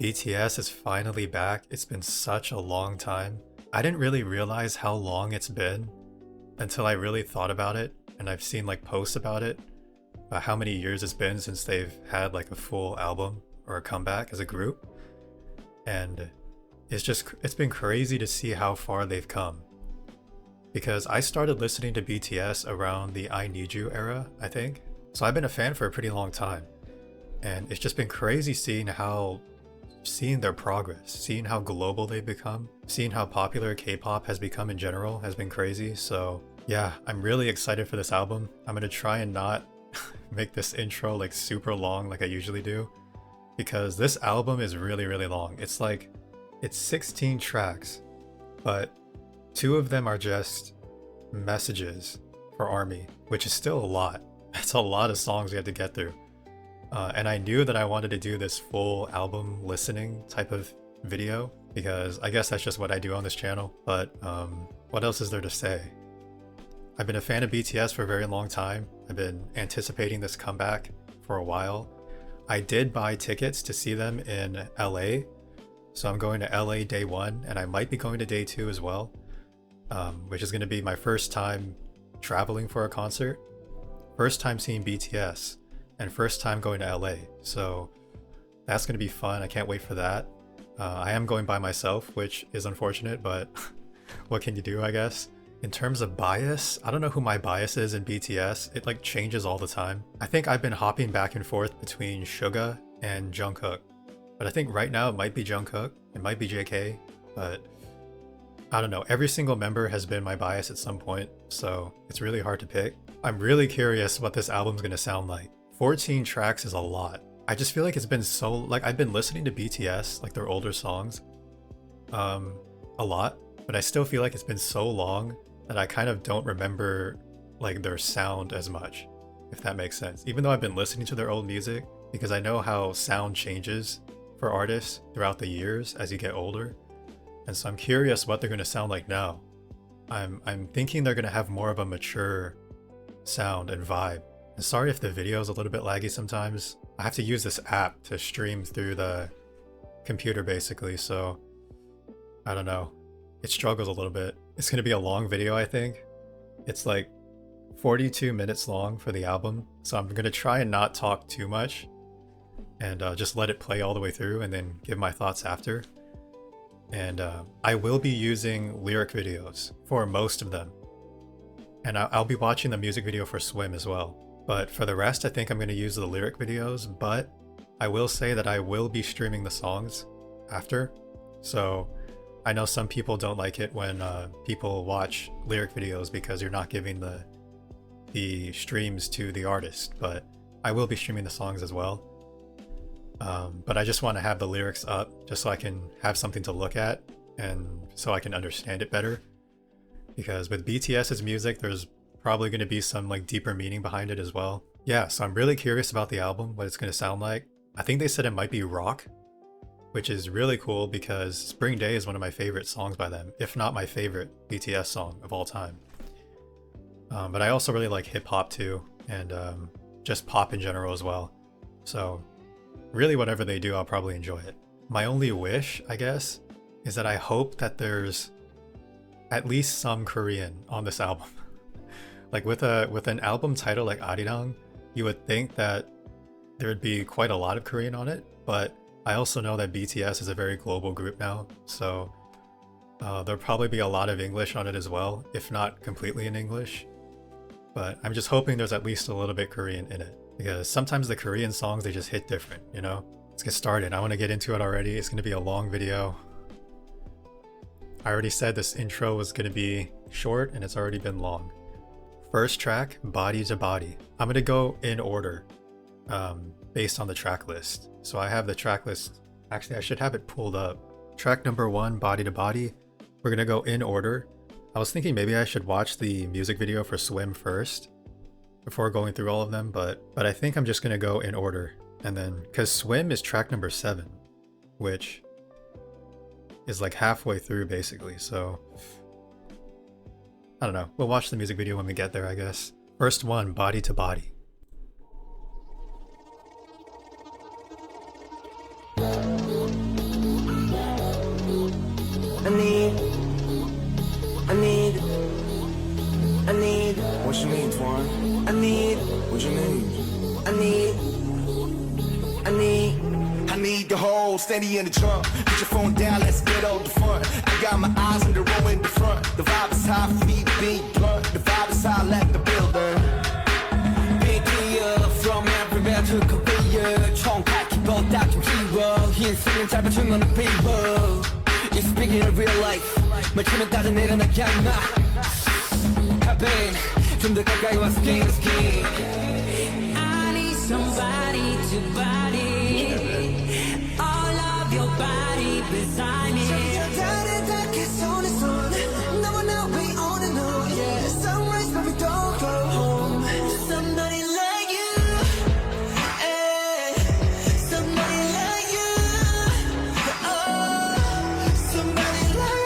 BTS is finally back. It's been such a long time. I didn't really realize how long it's been until I really thought about it, and I've seen like posts about it, about how many years it's been since they've had like a full album or a comeback as a group. And it's been crazy to see how far they've come. Because I started listening to BTS around the I Need You era, I think. So I've been a fan for a pretty long time. And it's just been crazy seeing their progress, seeing how global they've become, seeing how popular K-pop has become in general has been crazy. So yeah, I'm really excited for this album. I'm gonna try and not make this intro like super long like I usually do, because this album is really, really long. It's 16 tracks, but 2 of them are just messages for ARMY, which is still a lot. It's a lot of songs we have to get through. And I knew that I wanted to do this full album listening type of video, because I guess that's just what I do on this channel. But what else is there to say? I've been a fan of BTS for a very long time. I've been anticipating this comeback for a while. I did buy tickets to see them in LA. So I'm going to LA day 1, and I might be going to day 2 as well, which is going to be my first time traveling for a concert. First time seeing BTS. And first time going to LA, so that's going to be fun. I can't wait for that. I am going by myself, which is unfortunate, but what can you do, I guess? In terms of bias, I don't know who my bias is in BTS. It like changes all the time. I think I've been hopping back and forth between Suga and Jungkook, but I think right now it might be Jungkook, it might be JK, but I don't know. Every single member has been my bias at some point, so it's really hard to pick. I'm really curious what this album's going to sound like. 14 tracks is a lot. I just feel like it's been so, like, I've been listening to BTS, like their older songs, a lot, but I still feel like it's been so long that I kind of don't remember like their sound as much, if that makes sense. Even though I've been listening to their old music, because I know how sound changes for artists throughout the years as you get older. And so I'm curious what they're going to sound like now. I'm thinking they're going to have more of a mature sound and vibe. And sorry if the video is a little bit laggy sometimes. I have to use this app to stream through the computer basically, so I don't know. It struggles a little bit. It's going to be a long video, I think. It's like 42 minutes long for the album, so I'm going to try and not talk too much and just let it play all the way through and then give my thoughts after. And I will be using lyric videos for most of them. And I'll be watching the music video for Swim as well. But for the rest, I think I'm going to use the lyric videos, but I will say that I will be streaming the songs after. So I know some people don't like it when people watch lyric videos because you're not giving the streams to the artist, but I will be streaming the songs as well. But I just want to have the lyrics up just so I can have something to look at and so I can understand it better. Because with BTS's music, there's probably going to be some like deeper meaning behind it as well. Yeah, so I'm really curious about the album, what it's going to sound like. I think they said it might be rock, which is really cool because Spring Day is one of my favorite songs by them, if not my favorite BTS song of all time. But I also really like hip hop too, and just pop in general as well. So really whatever they do, I'll probably enjoy it. My only wish, I guess, is that I hope that there's at least some Korean on this album. Like with an album title like ARIRANG, you would think that there would be quite a lot of Korean on it, but I also know that BTS is a very global group now, so there'll probably be a lot of English on it as well, if not completely in English. But I'm just hoping there's at least a little bit Korean in it, because sometimes the Korean songs, they just hit different, you know? Let's get started. I want to get into it already. It's going to be a long video. I already said this intro was going to be short, and it's already been long. First track, Body to Body. I'm going to go in order based on the track list. So I have the track list. Actually, I should have it pulled up. Track number 1, Body to Body. We're going to go in order. I was thinking maybe I should watch the music video for Swim first before going through all of them, but I think I'm just going to go in order. And then, because Swim is track number 7, which is like halfway through basically, so I don't know. We'll watch the music video when we get there, I guess. First one, Body to Body. I need. What you need? I need the whole steady in the trunk. Put your phone down, let's get out the front. I got my eyes on the row in the front. The vibe is high, feet beat blunt. The vibe is high, let the builder. Big deal from everywhere to Korea. 총칼 키고 딱좀 키워. 흰 스윙 잡아준 on the people. It's speaking of real life. 맞추면 따져 내려나게 임마. Happen. 좀 더 가까이 와서 skin to skin. I need somebody to body. All of your body beside me. Sunrise but we don't go home. Somebody like you, somebody like you, somebody like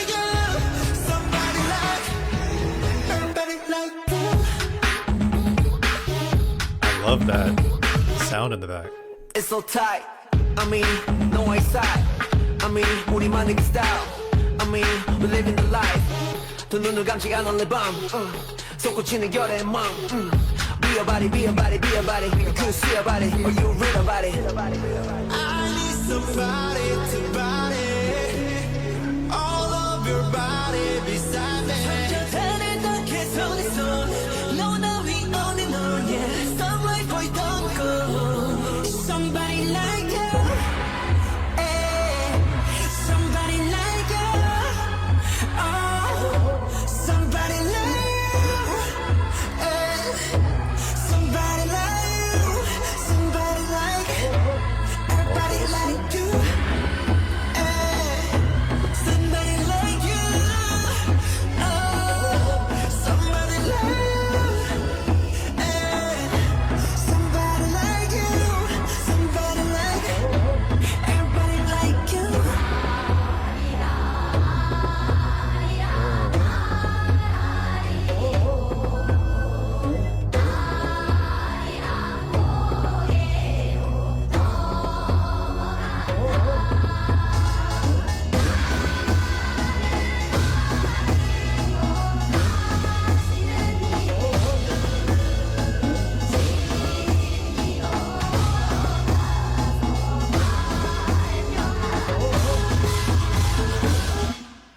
you, somebody like you, somebody like you. I love that sound in the back. It's so tight. I mean, no one side. I mean, 우리만의 그 style. I mean, we living the life. 두 눈을 감지 않은 내 밤. 솟구치는 결의 맘. Be a body, be a body, be a body. You could see a body, or you read about it. I need somebody to body. All of your body beside me. Somebody like you. Somebody like you. Oh, somebody like you. Somebody like you. Somebody like everybody like you. Somebody like you. Oh, somebody like you. Somebody like you. Somebody like everybody like you.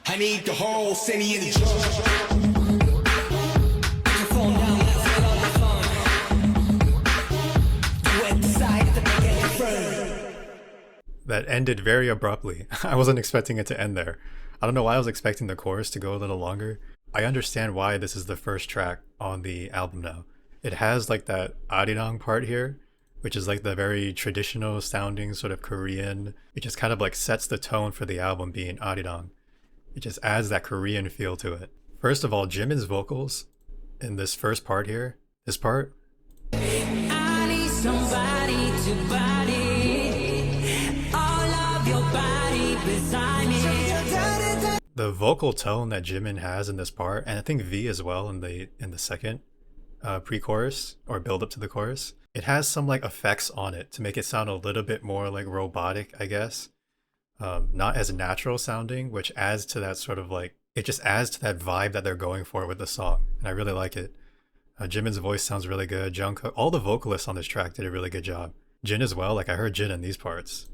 I need the whole city in the drum. Put your phone down, let's get on the phone. Duet decide to make it firm. That ended very abruptly. I wasn't expecting it to end there. I don't know why I was expecting the chorus to go a little longer. I understand why this is the first track on the album now. It has like that arirang part here, which is like the very traditional sounding sort of Korean. It just kind of like sets the tone for the album being arirang. It just adds that Korean feel to it. First of all, Jimin's vocals in this first part here, this part. I need somebody to body. All of your body beside me. The vocal tone that Jimin has in this part, and I think V as well in the second pre-chorus or build up to the chorus, it has some like effects on it to make it sound a little bit more like robotic, I guess. Not as natural sounding, which adds to that sort of like, it just adds to that vibe that they're going for with the song, and I really like it. Jimin's voice sounds really good. Jungkook, all the vocalists on this track did a really good job. Jin as well, like I heard Jin in these parts.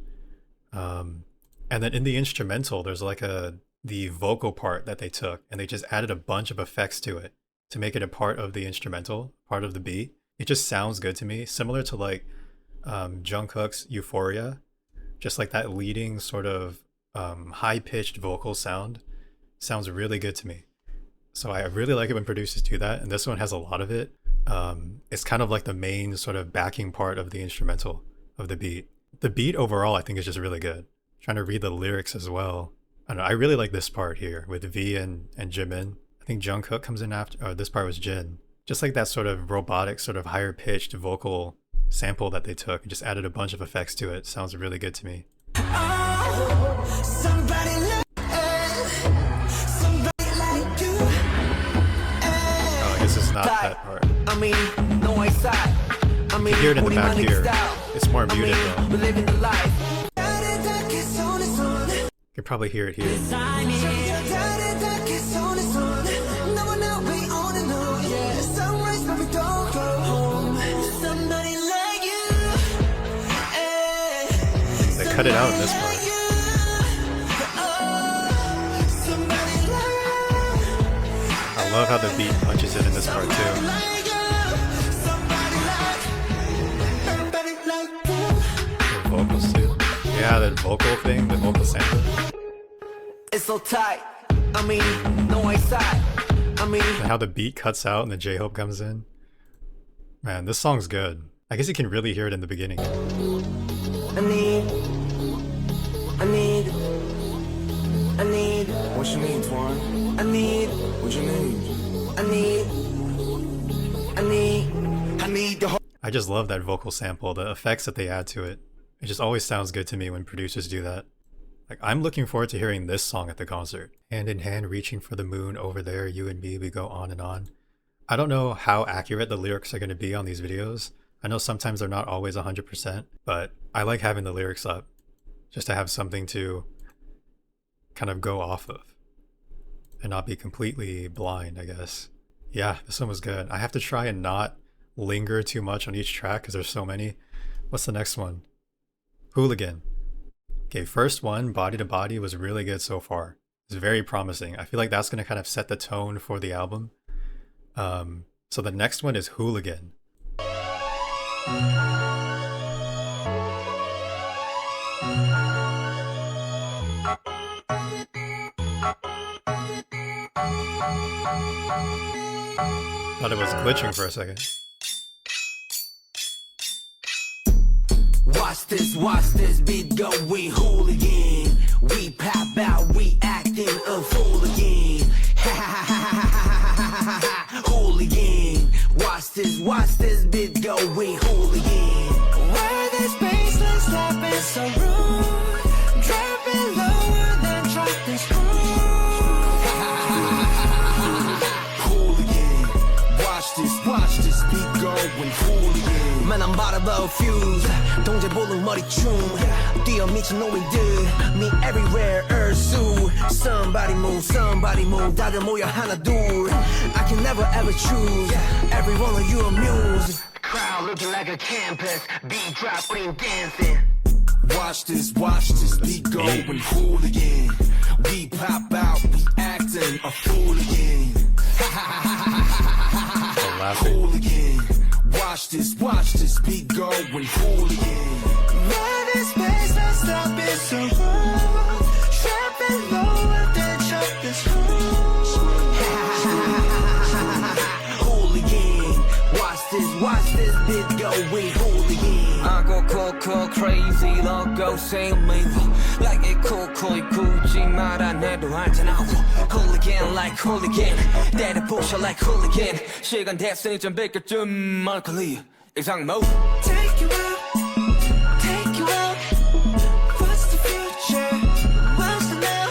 And then in the instrumental, there's like the vocal part that they took, and they just added a bunch of effects to it to make it a part of the instrumental, part of the beat. It just sounds good to me, similar to like Jungkook's Euphoria. Just like that leading sort of high-pitched vocal sound sounds really good to me. So I really like it when producers do that, and this one has a lot of it. It's kind of like the main sort of backing part of the instrumental of the beat. The beat overall I think is just really good. Trying to read the lyrics as well. I don't know, I really like this part here with V and Jimin. I think Jungkook comes in after, or this part was Jin. Just like that sort of robotic, sort of higher pitched vocal sample that they took and just added a bunch of effects to it. Sounds really good to me. Oh, somebody like you. Oh, I guess it's not that part. I mean, no I side. I mean, You hear it in the back here. It's more muted though. We're living the life. could probably hear it here. They cut it out in this part. I love how the beat punches it in this part too. The vocals too. Yeah, that vocal thing, the vocal sample. It's so tight. I mean, no way side. I mean, And how the beat cuts out and the J-Hope comes in. Man, this song's good. I guess you can really hear it in the beginning. I need. What you need, Twan? I need. What you need? I need the whole. I just love that vocal sample, the effects that they add to it. It just always sounds good to me when producers do that. Like, I'm looking forward to hearing this song at the concert. Hand in hand, reaching for the moon, over there, you and me, we go on and on. I don't know how accurate the lyrics are going to be on these videos. I know sometimes they're not always 100%, but I like having the lyrics up just to have something to kind of go off of and not be completely blind, I guess. Yeah, this one was good. I have to try and not linger too much on each track because there's so many. What's the next one? Hooligan. Okay, first one, Body to Body, was really good so far. It's very promising. I feel like that's going to kind of set the tone for the album. So the next one is Hooligan. Thought it was glitching for a second. Watch this beat go, we hooligan. We pop out, we acting a fool again. Hooligan. Watch this beat go, we hooligan. Where this baseline slapping so rude, dropping lower than drop this hooligan. Watch this beat going hooligan. Man, I'm about to blow fuse. 동제 보는 머리춤 뛰어 미친 노인들 Me everywhere ursu Somebody move 다들 모여 하나 둘 I can never ever choose Every one of you amuse Crowd looking like a campus Beat drop, we dancing Watch this beat going hooligan We pop out, we acting a fooligan Hooligan Watch this beat going hooligan. Man, this bass, let's stop it so wrong. Trapping lower than chop this hooligan. Watch this beat going hooligan. I go cool, crazy, logo, same me. Like it cool, 굳이 말 안 해도 알잖아. Hooligan like hooligan. 때려 부셔 like hooligan. 시간 됐으니 좀 비켜좀 멀컬리. 이상모. Take you out. What's the future? What's the now?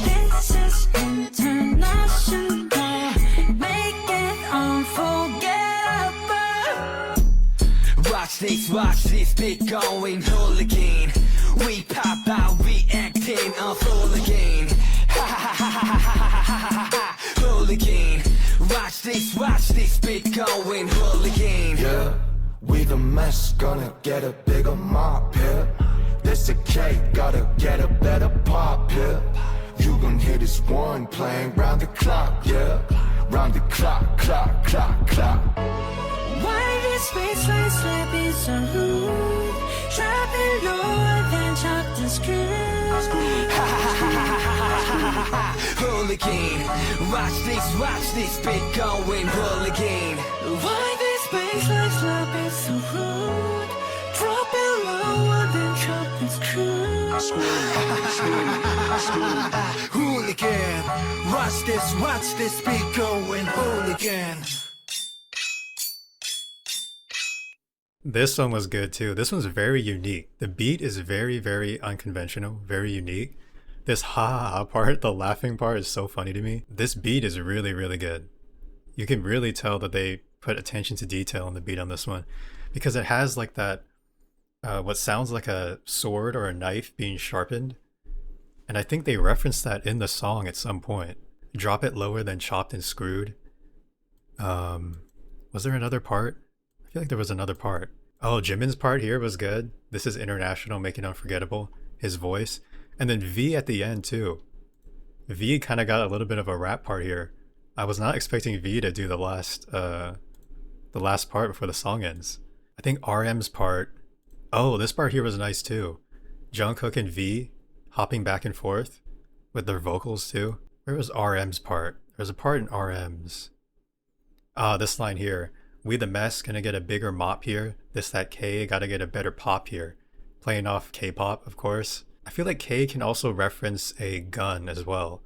This is international. Make it unforgettable. Watch this beat going hooligan. We pop out, we acting a hooligan. Hooligan. Watch this beat going hooligan. Yeah, we the mess, gonna get a bigger mop here. This a cake, gotta get a better pop here. You gon' hear this one playing round the clock, yeah. Round the clock. Why this baseline slapping so rude? Dropping lower than chop the screws. Hooligan, watch this beat going hooligan. Why this baseline slapping so rude? Dropping lower than chop the screws. Hooligan, watch this beat going hooligan. This one was good too. This one's very unique. The beat is very, very unconventional, very unique. This ha part, the laughing part, is so funny to me. This beat is really, really good. You can really tell that they put attention to detail on the beat on this one because it has like that, what sounds like a sword or a knife being sharpened. And I think they referenced that in the song at some point. Drop it lower than chopped and screwed. Was there another part? I feel like there was another part. Oh, Jimin's part here was good. This is international, making unforgettable. His voice. And then V at the end too. V kind of got a little bit of a rap part here. I was not expecting V to do the last part before the song ends. I think RM's part. Oh, this part here was nice too. Jungkook and V hopping back and forth with their vocals too. Where was RM's part? There's a part in RM's. Ah, this line here. We the mess gonna get a bigger mop here. This that K gotta get a better pop here. Playing off K-pop, of course. I feel like K can also reference a gun as well.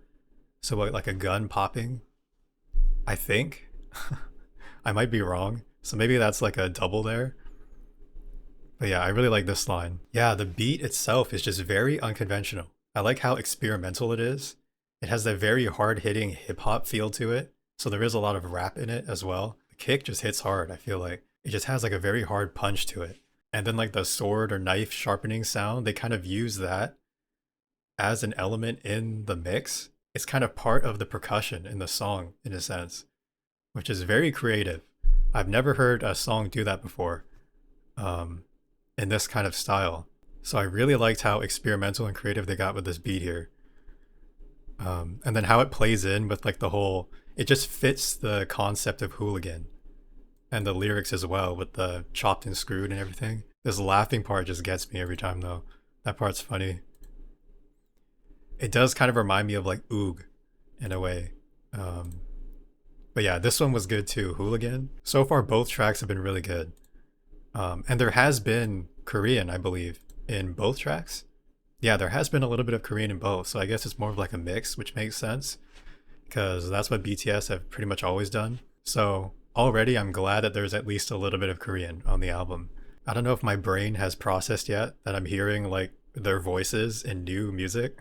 So like a gun popping. I think. I might be wrong. So maybe that's like a double there. But yeah, I really like this line. Yeah, the beat itself is just very unconventional. I like how experimental it is. It has that very hard-hitting hip-hop feel to it. So there is a lot of rap in it as well. The kick just hits hard, I feel like. It just has like a very hard punch to it. And then like the sword or knife sharpening sound, they kind of use that as an element in the mix. It's kind of part of the percussion in the song, in a sense, which is very creative. I've never heard a song do that before in this kind of style. So I really liked how experimental and creative they got with this beat here. And then how it plays in with like the whole, it just fits the concept of Hooligan and the lyrics as well with the chopped and screwed and everything. This laughing part just gets me every time though. That part's funny. It does kind of remind me of like Oog in a way. But yeah, this one was good too, Hooligan. So far both tracks have been really good. And there has been Korean, I believe, in both tracks. Yeah, there has been a little bit of Korean in both, so I guess it's more of like a mix, which makes sense because that's what BTS have pretty much always done. So already I'm glad that there's at least a little bit of Korean on the album. I don't know if my brain has processed yet that I'm hearing like their voices in new music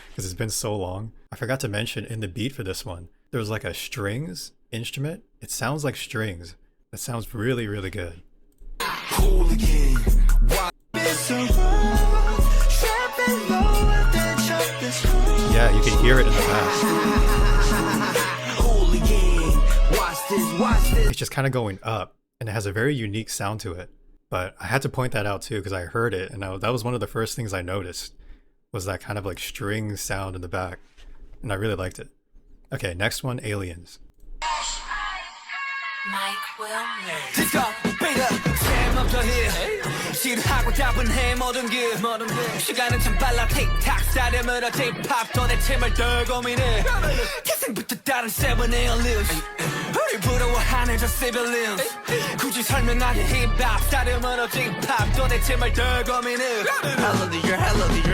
because it's been so long. I forgot to mention in the beat for this one, there was like a strings instrument. It sounds like strings. It sounds really, really good. Hooligan. Yeah, you can hear it in the back. It's just kind of going up, and it has a very unique sound to it. But I had to point that out too because I heard it, and that was one of the first things I noticed was that kind of like string sound in the back, and I really liked it. Okay, next one, Aliens. Mike Wilmer. 싫어하고 답은해 모든 게 시간은 참 빨라 틱탁 사려물어 힙합 또 내 팀을 덜 고민해 태생부터 다른 세븐 에어리스 우리 부러워하는 저 civilians 굳이 설명하기 힙합 사려물어 힙합 또 내 팀을 덜 고민해 Hello dear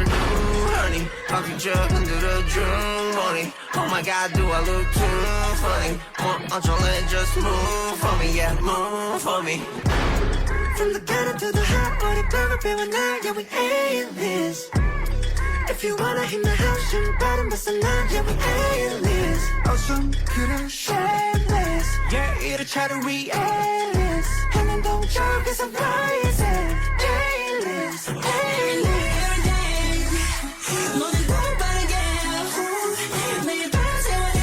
new honey 바퀴 흔들어준 money Oh my god do I look too funny 어쩔래 just move for me yeah move for me From the ghetto to the hot, 우리 벽을 비워놔, yeah we aliens If you wanna hit my house, 좀 빠른 벗어나, yeah we aliens 어쩜 그래 shameless Yeah 이렇게도 we aliens 하는 동쪽에서 rising aliens aliens 모든 걸 빠르게 매일 밤 세워내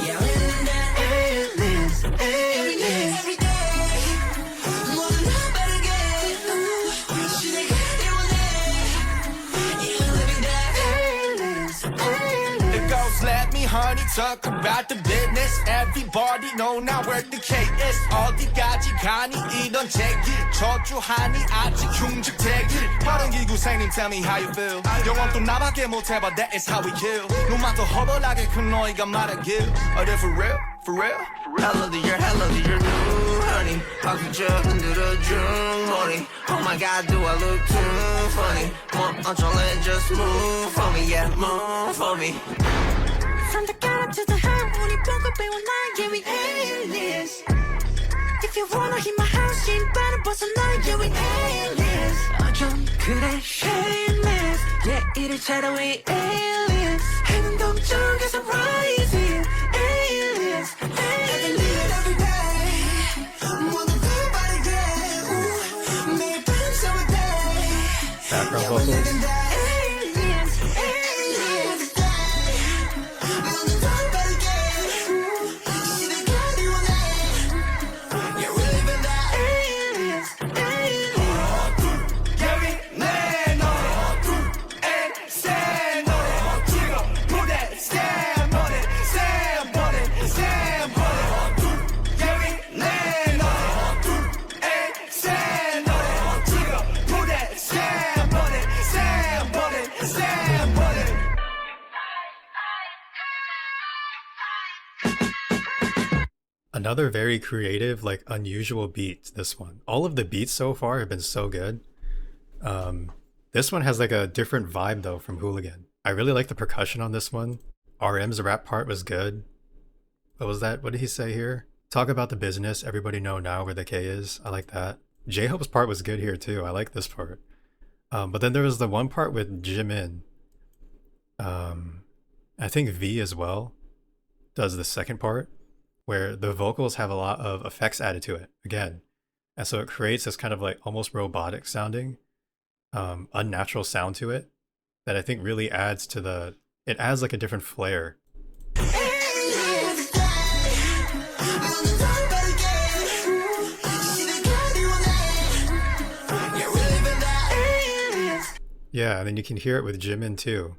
Yeah we living that aliens aliens every day 모든 걸 빠르게 시대가 되어내 Yeah we living that aliens aliens It goes, let me honey talk about the business. Everybody know now where the K is. 어디까지 가니 이런 제기 저주하니 아직 흉측대기 빠른 기구생님 tell me how you feel 영원 또 나밖에 못해봐 that is how we kill 눈만 더 허벌하게 큰 너희가 말하길 Are they for real? For real? Hello dear new honey 바퀴 흔들어준 money Oh my god do I look too funny 어쩔래 just move for me yeah move for me From the ghetto to the high 우리 벽을 비워놔 yeah we aliens If you wanna hit my house 신발을 벗어나 yeah we aliens 어쩜 그래 shameless yeah 이래처럼 we aliens 해는 동쪽에서 rising aliens aliens every day 모든 걸 빠르게 매일 밤 세워내 Background vocals. aliens Another very creative, like unusual beat, this one. All of the beats so far have been so good. This one has like a different vibe though from Hooligan. I really like the percussion on this one. RM's rap part was good. What was that? What did he say here? Talk about the business, everybody know now where the K is. I like that. J-Hope's part was good here too. I like this part. But then there was the one part with Jimin. I think V as well does the second part, where the vocals have a lot of effects added to it again. And so it creates this kind of like almost robotic sounding, unnatural sound to it that I think really adds to the, it adds like a different flair. Yeah, and then you can hear it with Jimin too.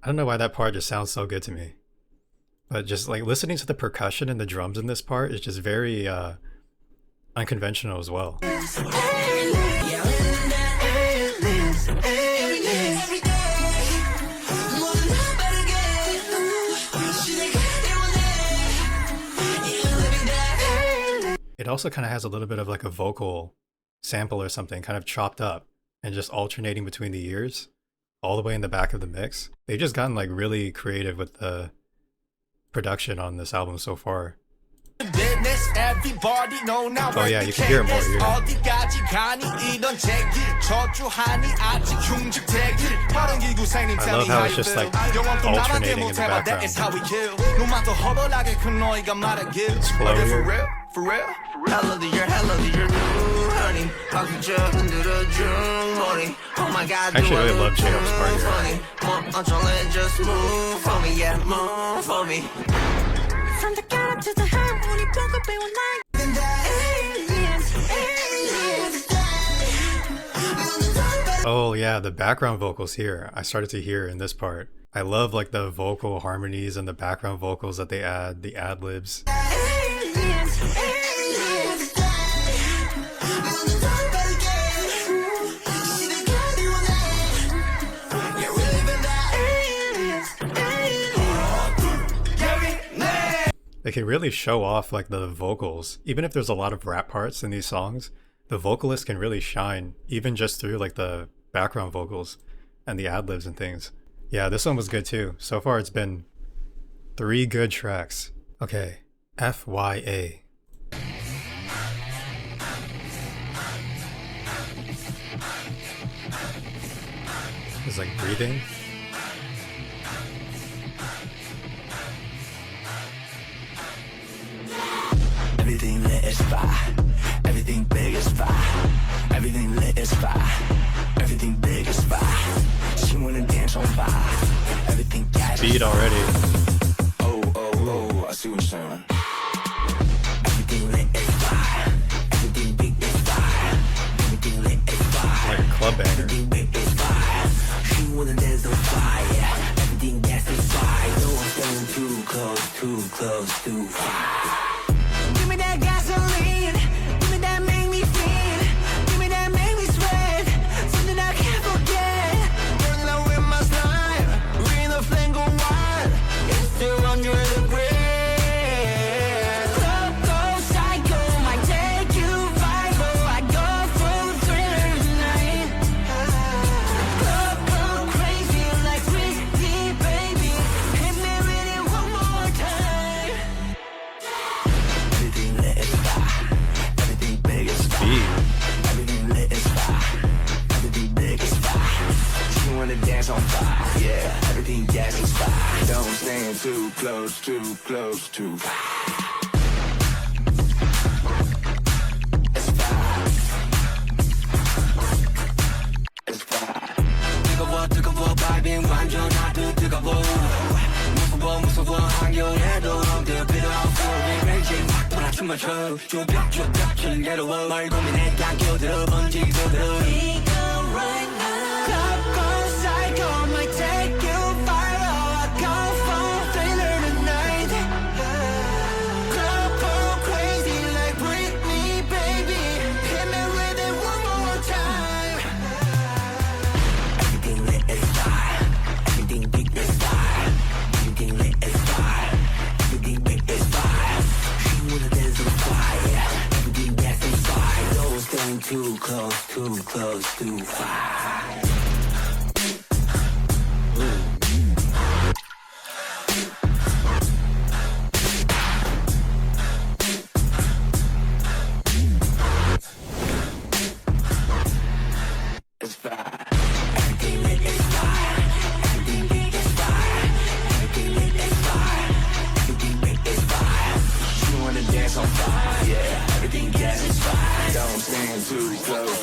I don't know why that part just sounds so good to me. But just like listening to the percussion and the drums in this part is just very unconventional as well. It also kind of has a little bit of like a vocal sample or something kind of chopped up and just alternating between the ears all the way in the back of the mix. They've just gotten like really creative with the production on this album so far. Oh yeah, you can hear it more here. I love how it's just like alternating in the background. It's flowier. For real? Hello to your new honey. Oh my god, I actually really love J-Hope's part here. Just move for me, yeah, move for me. From the garden to the heart, when you broke up, it was like oh yeah, the background vocals here, I started to hear in this part. I love like the vocal harmonies and the background vocals that they add, the ad-libs. They can really show off like the vocals. Even if there's a lot of rap parts in these songs, the vocalist can really shine even just through like the background vocals and the ad-libs and things. Yeah, this one was good too. So far it's been 3 good tracks. Okay, FYA. It's like breathing. Everything lit is fire. Everything big is fire. Everything lit is fire. Everything big is fire. She wanna dance on fire. Everything gas. Beat already. Oh, I see what you're saying. Everything lit is fire. Everything big is fire. Everything lit is fire. Like a club banger. Everything big is fire. She wanna dance on fire. Everything gas is fire. No one's going too close, too close, too far. Give me that gasoline, give me that make me feel, give me that make me sweat, something I can't forget. Burning out with my slime, reading the flame go wild, it's still 100 degrees. Club go psycho, might take you viral, I go full thriller tonight. Club go crazy like Dreamy, baby, hit me with it one more time. Everything lit is fire. Everything big is fire. Beat. Everything lit is fire. Everything big is fire. She wanna dance on fire. Yeah, everything gas is fire. Don't stand too close, too close, too far. It's fire. It's fire. 뜨거워 바이빙 완전 하드 뜨거워. 무서워 한겨울에도 엉들 필요 없어. Raging 막 돌아 춤을 춰. 조벽 즐겨워. 말 고민해 다 껴들어 번지고 들어. Right now. Club go psycho, might take you viral. I go full thriller tonight. Club go crazy like Britney, baby. Hit me with it one more too far. It's fire. Everything lit is fire. Everything lit is fire. Everything lit is fire. Everything lit is fire. You wanna dance on fire? Yeah. Everything gas is fire. Don't stand too close.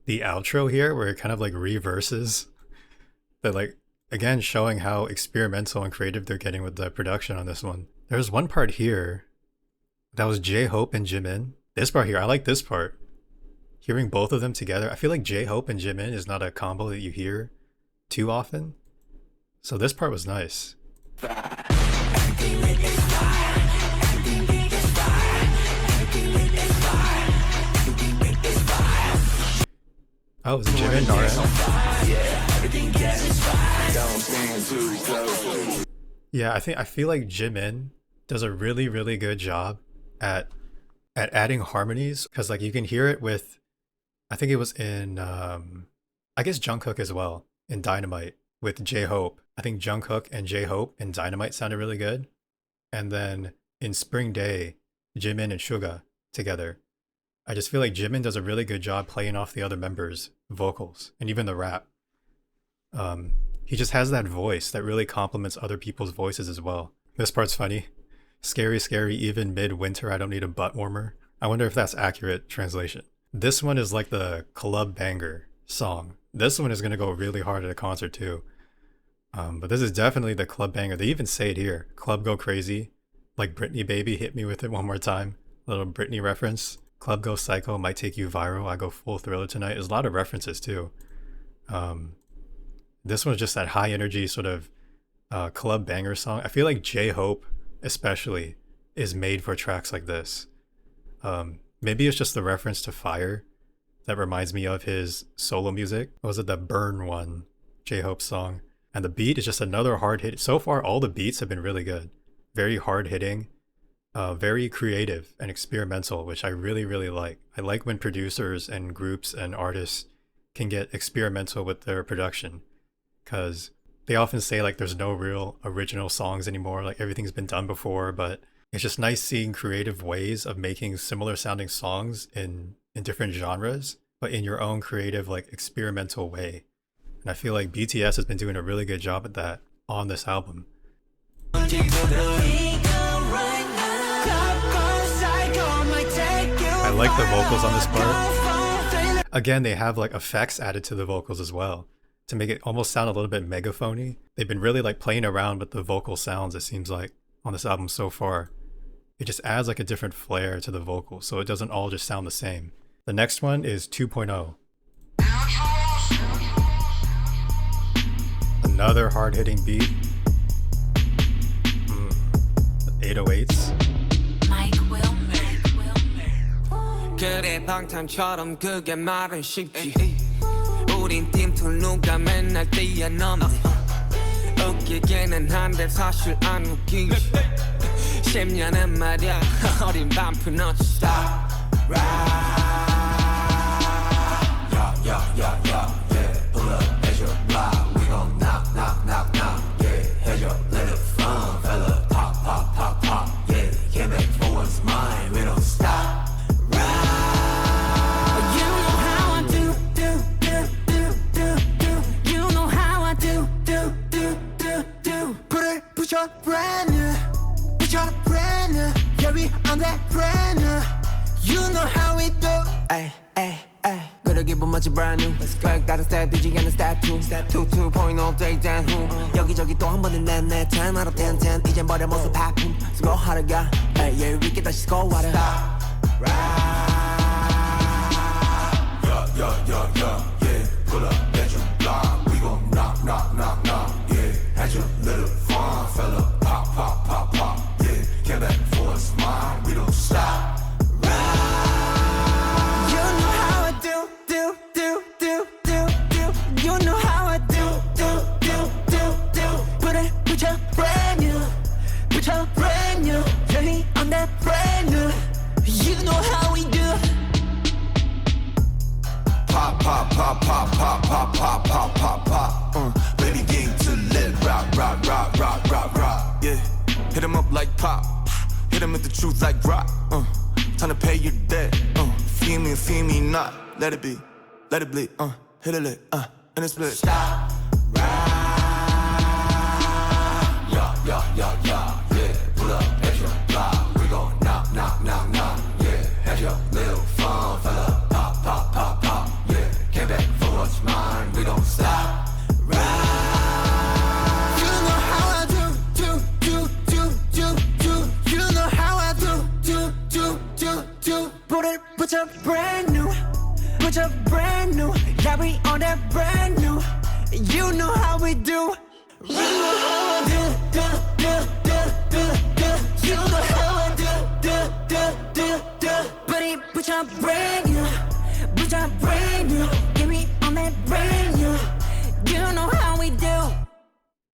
The outro here, where it kind of like reverses, but like again showing how experimental and creative they're getting with the production on this one. There's one part here that was J-Hope and Jimin. This part here, I like this part. Hearing both of them together, I feel like J-Hope and Jimin is not a combo that you hear too often. So this part was nice. Oh, is it Jimin? Yeah, I feel like Jimin does a really, really good job at adding harmonies, because like you can hear it with, I think it was in I guess Jungkook as well in Dynamite with J-Hope. I think Jungkook and J-Hope in Dynamite sounded really good. And then in Spring Day, Jimin and Suga together. I just feel like Jimin does a really good job playing off the other members' vocals and even the rap. He just has that voice that really complements other people's voices as well. This part's funny. Scary, scary, even mid-winter, I don't need a butt warmer. I wonder if that's accurate translation. This one is like the club banger song. This one is going to go really hard at a concert too. But this is definitely the club banger. They even say it here. Club go crazy. Like Britney baby, hit me with it one more time. A little Britney reference. Club go psycho, might take you viral. I go full thriller tonight. There's a lot of references too. This one's just that high energy sort of club banger song. I feel like J-Hope especially is made for tracks like this. Maybe it's just the reference to Fire that reminds me of his solo music. What was it, the Burn one, J-Hope song? And the beat is just another hard hit. So far, all the beats have been really good. Very hard hitting, very creative and experimental, which I really, really like. I like when producers and groups and artists can get experimental with their production, because they often say like there's no real original songs anymore, like everything's been done before, but it's just nice seeing creative ways of making similar sounding songs in different genres, but in your own creative, like experimental way. And I feel like BTS has been doing a really good job at that on this album. I like the vocals on this part. Again, they have like effects added to the vocals as well to make it almost sound a little bit megaphony. They've been really like playing around with the vocal sounds, it seems like, on this album so far. It just adds like a different flair to the vocals, so it doesn't all just sound the same. The next one is 2.0. Another hard-hitting beat. 808s. 그래 방탄처럼 그게 말은 쉽지 우린 팀툴 누가 맨날 뛰어넘네 웃기기는 한데 사실 안 웃기지 10년은 말야 어린 반프 not stop Yeah, pull up at your block. We gon' knock, yeah. Head your little fun, fella. Pop, yeah. Came back for what's mine. We don't stop. You know how I do. You know how I do. Push up brand new. Yeah, we on that brand new. You know how we do. Ay. 그래 기분 마치 brand new. 백 다른 스텝 뒤지 않는 step 2. Step 2.0 take down who. 여기저기 또 한 번은 내 10 out of 10 이젠 버려 모습 하품. So go harder 가. Yeah, we get 다시 score water. Yeah. Pull up at your block. We gon' knock. Yeah, had your little fun, fella. Pop. Yeah, came back for a smile. We don't stop. Journey on that brand new. You know how we do. Pop, pop, pop, pop, pop, pop, pop, pop, pop, pop. Baby, get to let rock, rock, rock, rock, rock, rock. Yeah, hit him up like pop. Hit him with the truth like rock. Time to pay your debt. Feel me not. Let it be, let it bleed. Hit a lick, and it's split. Stop, ride. Yeah. Pull up, extra block. We gon' knock, knock, knock, knock. Yeah, had your little fun, fella. Pop, pop, pop, pop. Yeah, came back for what's mine. We don't stop, ride. You know how I do. You know how I do. Put your brand new. Put your brand new. Yeah, we on that brand new. You know how we do. You know how I do. You know how I do. Put your brand new. Put your brand new. Get me on that brand new. You know how we do.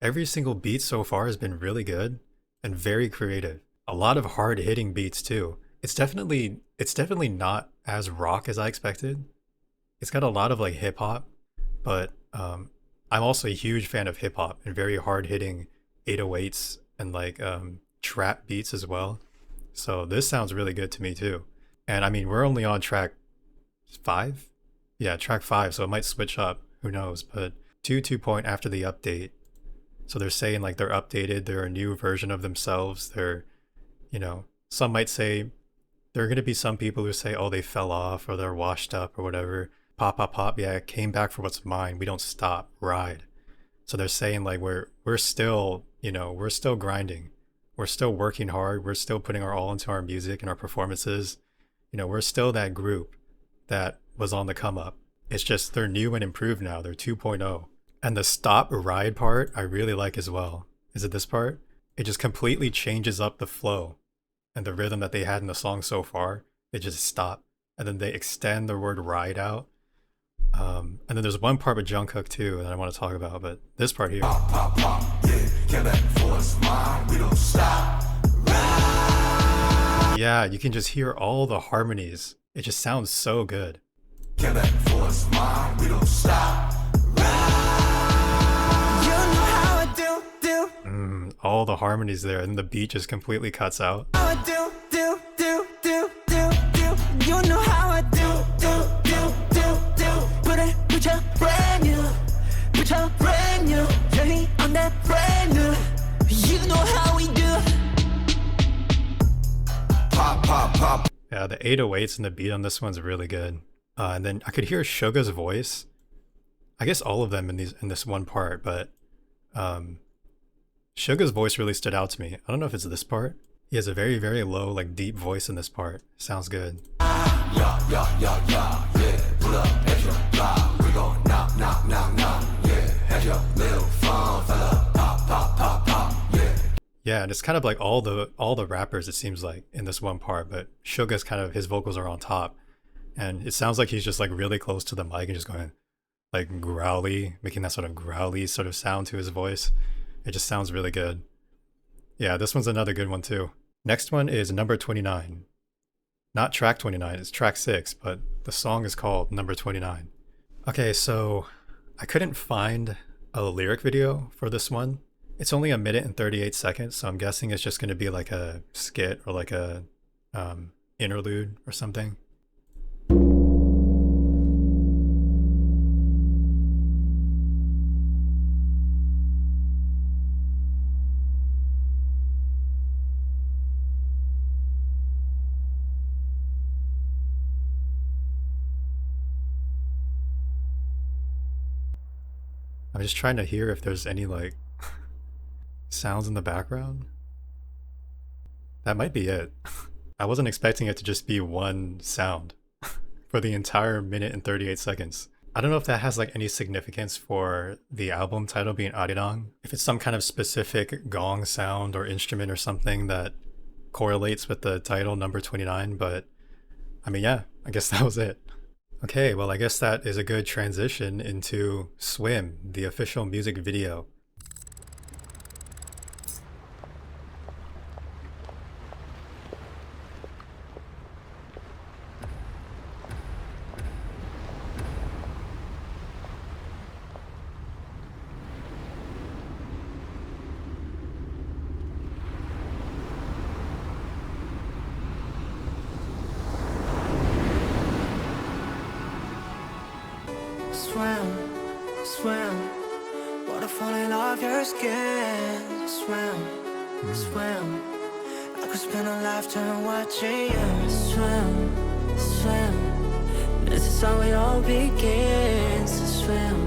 Every single beat so far has been really good and very creative. A lot of hard-hitting beats too. It's definitely not as rock as I expected. It's got a lot of like hip hop, but I'm also a huge fan of hip hop and very hard-hitting 808s and like trap beats as well. So this sounds really good to me too. And I mean, we're only on track 5? Yeah, track 5, so it might switch up. Who knows? But 2.0 after the update. So they're saying like they're updated, they're a new version of themselves. They're, you know, some might say there are going to be some people who say, oh, they fell off or they're washed up or whatever. Pop, pop, pop. Yeah, came back for what's mine. We don't stop, ride. So they're saying like we're still, you know, we're still grinding. We're still working hard. We're still putting our all into our music and our performances. You know, we're still that group that was on the come up. It's just they're new and improved now. They're 2.0. And the stop ride part I really like as well. Is it this part? It just completely changes up the flow and the rhythm that they had in the song so far. They just stop and then they extend the word ride out. And then there's one part with Jungkook too that I want to talk about, but this part here. Pop, pop, pop, yeah. Came back for what's mine. We don't stop, ride. Yeah, you can just hear all the harmonies. It just sounds so good. Came back for what's mine. We don't stop, ride. You know how I do. All the harmonies there, and the beat just completely cuts out. How I do. You know how I do. Put your brand new. Put your brand new. Journey on that brand new. You know how we do. Pop, pop, pop. Yeah, the 808s and the beat on this one's really good. And then I could hear Suga's voice. I guess all of them in this one part, but Suga's voice really stood out to me. I don't know if it's this part. He has a very, very low, like deep voice in this part. Sounds good. Yeah. Pull up, extra block. We gon' knock, knock, knock, knock. Yeah, had your little fun, fella. Pop, pop, pop, pop. Yeah. Yeah, and it's kind of like all the rappers, it seems like, in this one part, but Suga's kind of, his vocals are on top. And it sounds like he's just like really close to the mic and just going like growly, making that sort of growly sort of sound to his voice. It just sounds really good. Yeah, this one's another good one too. Next one is number 29. Not track 29, it's track 6, but the song is called number 29. Okay, so I couldn't find a lyric video for this one. It's only 1 minute and 38 seconds, so I'm guessing it's just going to be like a skit or like a interlude or something. I'm just trying to hear if there's any like sounds in the background. That might be it. I wasn't expecting it to just be one sound for the entire 1 minute and 38 seconds. I don't know if that has like any significance for the album title being Arirang. If it's some kind of specific gong sound or instrument or something that correlates with the title number 29, but I mean, yeah, I guess that was it. Okay, well, I guess that is a good transition into Swim, the official music video. swim, swim. Water falling off your skin. Swim, swim. I could spend a lifetime watching you swim, swim. This is how it all begins. Swim,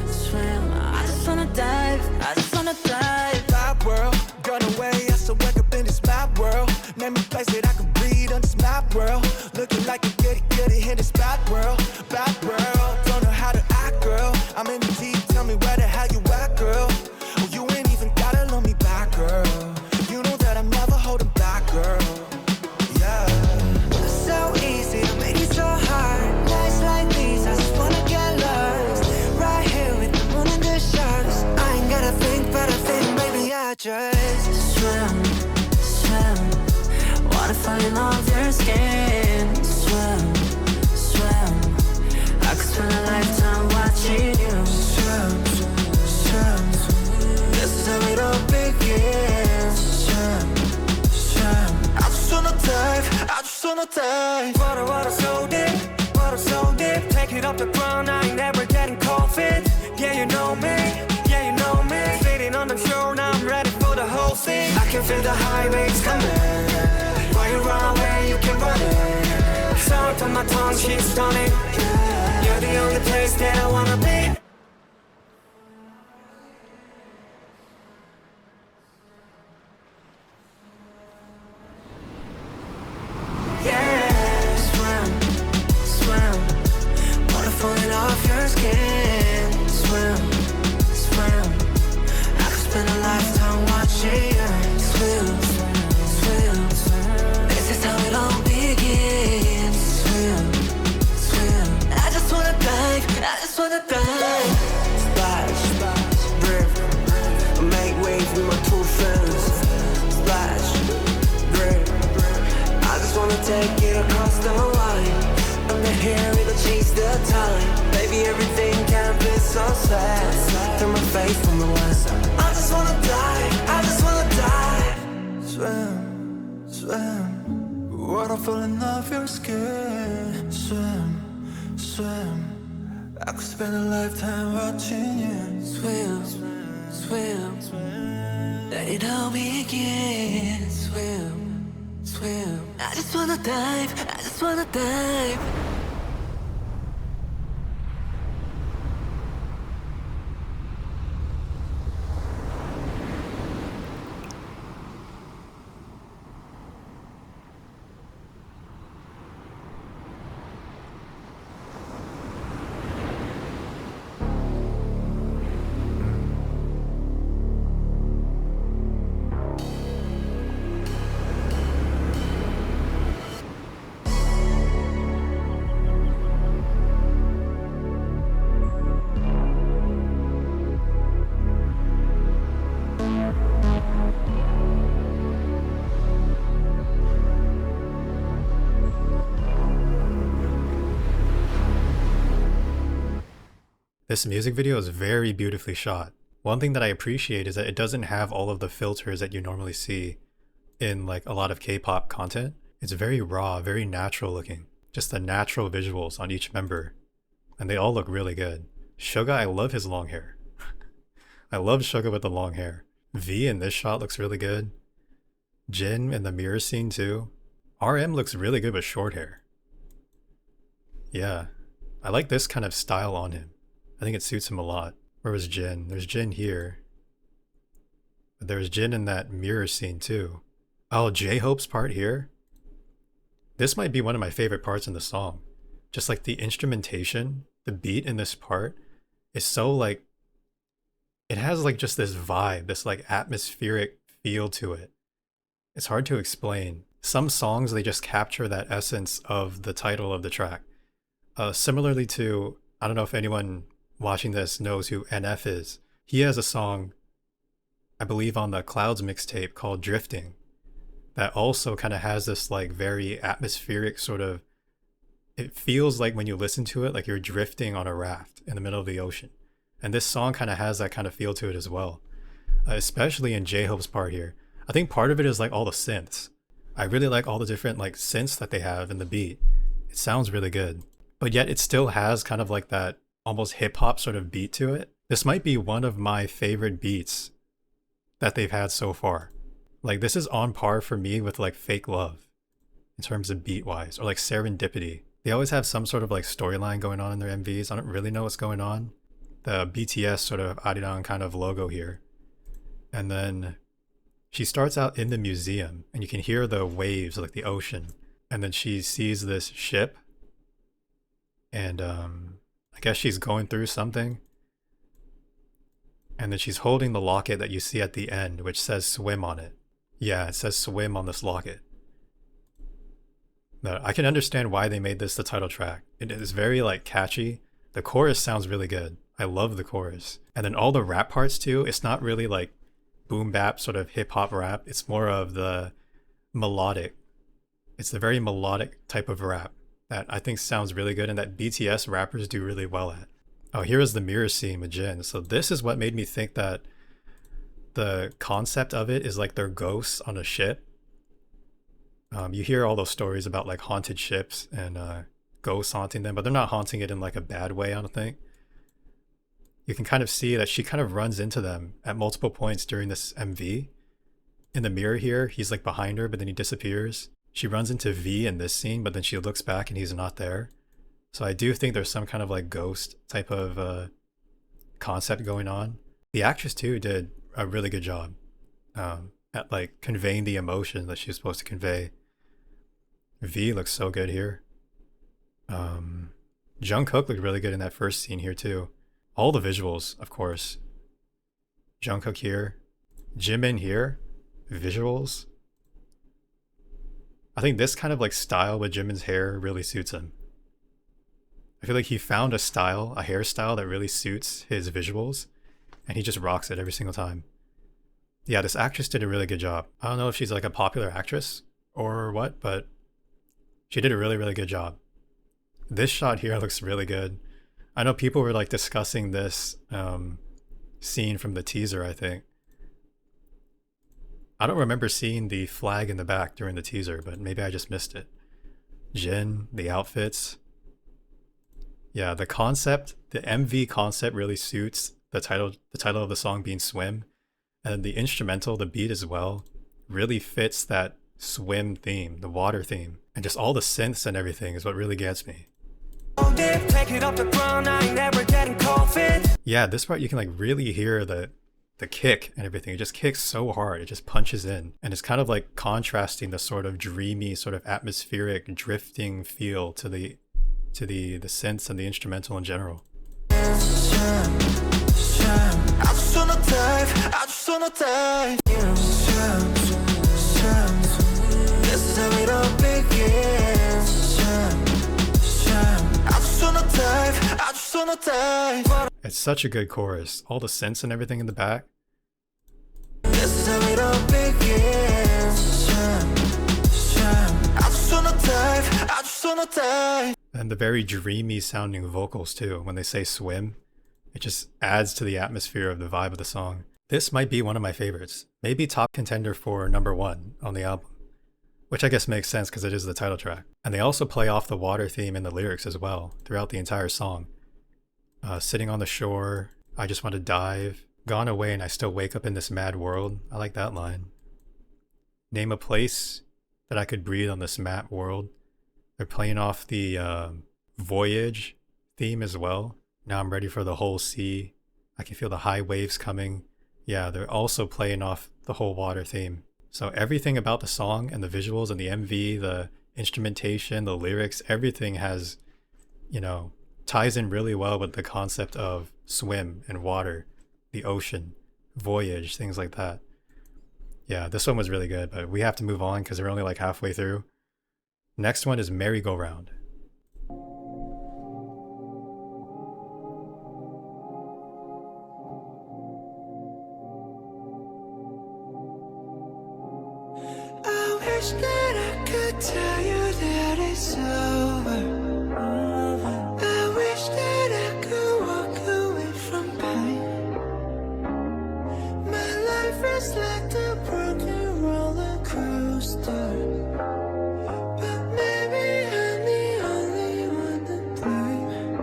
swim. I just wanna dive, I just wanna dive. Map world, gone away, I still wake up in this map world. Name a place that I can breathe on this map world. Looking like a goody in this bad world. Bad world, don't know how to act, girl. I'm in the deep, tell me where the hell you at, girl. Oh, you ain't even gotta love me back, girl. You know that I'm never holding back, girl. Yeah. So easy to make it so hard. Nights like these, I just wanna get lost. Right here with the moon and the stars. I ain't gotta think, but I think maybe I just swim, swim. Water falling off your skin. Swim, swim. I could spend a lifetime watching you swim, swim. This is how it all begins. Swim, swim. I just wanna dive, I just wanna dive. Water so deep, water so deep. Take it off the ground, I ain't never getting cold feet. Yeah, you know me, yeah, you know me. Sitting on the shore, now I'm ready for the whole thing. I can feel the high waves coming. While you run away, you can run it. Sound on my tongue, she's stunning. You're the only place that I wanna be. Yeah, swim, swim. Water falling off your skin. Swim, swim. I could spend a lifetime watching you swim, swim. This is how it all begins. Swim, swim. I just wanna dive, I just wanna dive. Splash, splash, river. Make waves with my two friends. Splash, river. I just wanna take it across the line. I'm the here, it'll change the time. Baby, everything can be so sad. Through my face from the west. I just wanna dive, I just wanna dive. Swim, swim. Water falling off your skin. Swim, swim. I could spend a lifetime watching you Swim, swim. Let it all begin. Swim, swim. I just wanna dive, I just wanna dive. This music video is very beautifully shot. One thing that I appreciate is that it doesn't have all of the filters that you normally see in like a lot of K-pop content. It's very raw, very natural looking. Just the natural visuals on each member. And they all look really good. Suga, I love his long hair. I love Suga with the long hair. V in this shot looks really good. Jin in the mirror scene too. RM looks really good with short hair. Yeah, I like this kind of style on him. I think it suits him a lot. Where was Jin? There's Jin here. But there's Jin in that mirror scene too. Oh, J-Hope's part here? This might be one of my favorite parts in the song. Just like the instrumentation, the beat in this part is so like, it has like just this vibe, this like atmospheric feel to it. It's hard to explain. Some songs, they just capture that essence of the title of the track. Similarly to, I don't know if anyone watching this knows who NF is. He has a song, I believe on the Clouds mixtape called Drifting, that also kind of has this like very atmospheric sort of, it feels like when you listen to it, like you're drifting on a raft in the middle of the ocean. And this song kind of has that kind of feel to it as well, especially in J-Hope's part here. I think part of it is like all the synths. I really like all the different like synths that they have in the beat. It sounds really good, but yet it still has kind of like that almost hip-hop sort of beat to it. This might be one of my favorite beats that they've had so far. Like, this is on par for me with like Fake Love in terms of beat-wise, or like Serendipity. They always have some sort of like storyline going on in their MVs. I don't really know what's going on. The BTS sort of ARIRANG kind of logo here. And then she starts out in the museum and you can hear the waves, like the ocean. And then she sees this ship. And I guess she's going through something. And then she's holding the locket that you see at the end, which says swim on it. Yeah, it says swim on this locket. Now, I can understand why they made this the title track. It is very like catchy. The chorus sounds really good. I love the chorus. And then all the rap parts too, it's not really like boom bap sort of hip hop rap. It's more of the melodic. It's the very melodic type of rap that I think sounds really good and that BTS rappers do really well at. Oh, here is the mirror scene with Jin. So this is what made me think that the concept of it is like they're ghosts on a ship. You hear all those stories about like haunted ships and ghosts haunting them, but they're not haunting it in like a bad way, I don't think. You can kind of see that she kind of runs into them at multiple points during this MV. In the mirror here, he's like behind her, but then he disappears. She runs into V in this scene, but then she looks back and he's not there. So I do think there's some kind of like ghost type of concept going on. The actress too did a really good job at like conveying the emotion that she was supposed to convey. V looks so good here. Jungkook looked really good in that first scene here too. All the visuals, of course. Jungkook here. Jimin here. Visuals. I think this kind of like style with Jimin's hair really suits him. I feel like he found a style, a hairstyle that really suits his visuals, and he just rocks it every single time. Yeah, this actress did a really good job. I don't know if she's like a popular actress or what, but she did a really, really good job. This shot here looks really good. I know people were like discussing this scene from the teaser, I think. I don't remember seeing the flag in the back during the teaser, but maybe I just missed it. Jin, the outfits. Yeah, the concept, the MV concept really suits the title of the song being Swim. And the instrumental, the beat as well, really fits that swim theme, the water theme. And just all the synths and everything is what really gets me. Yeah, this part you can like really hear the kick and everything. It just kicks so hard. It just punches in. And it's kind of like contrasting the sort of dreamy, sort of atmospheric drifting feel to the synths and the instrumental in general. It's such a good chorus. All the synths and everything in the back. And the very dreamy sounding vocals too. When they say swim, it just adds to the atmosphere of the vibe of the song. This might be one of my favorites. Maybe top contender for #1 on the album. Which I guess makes sense because it is the title track. And they also play off the water theme in the lyrics as well throughout the entire song. Sitting on the shore, I just want to dive. Gone away and I still wake up in this mad world. I like that line. Name a place that I could breathe on this mad world. They're playing off the voyage theme as well. Now I'm ready for the whole sea. I can feel the high waves coming. Yeah, they're also playing off the whole water theme. So everything about the song and the visuals and the MV, the instrumentation, the lyrics, everything has, you know, ties in really well with the concept of swim and water, the ocean, voyage, things like that. Yeah, this one was really good, but we have to move on because we're only like halfway through. Next one is Merry-Go-Round. I wish that I could tell you that it's over. I wish that I could walk away from pain. My life is like a broken roller coaster. But maybe I'm the only one to blame.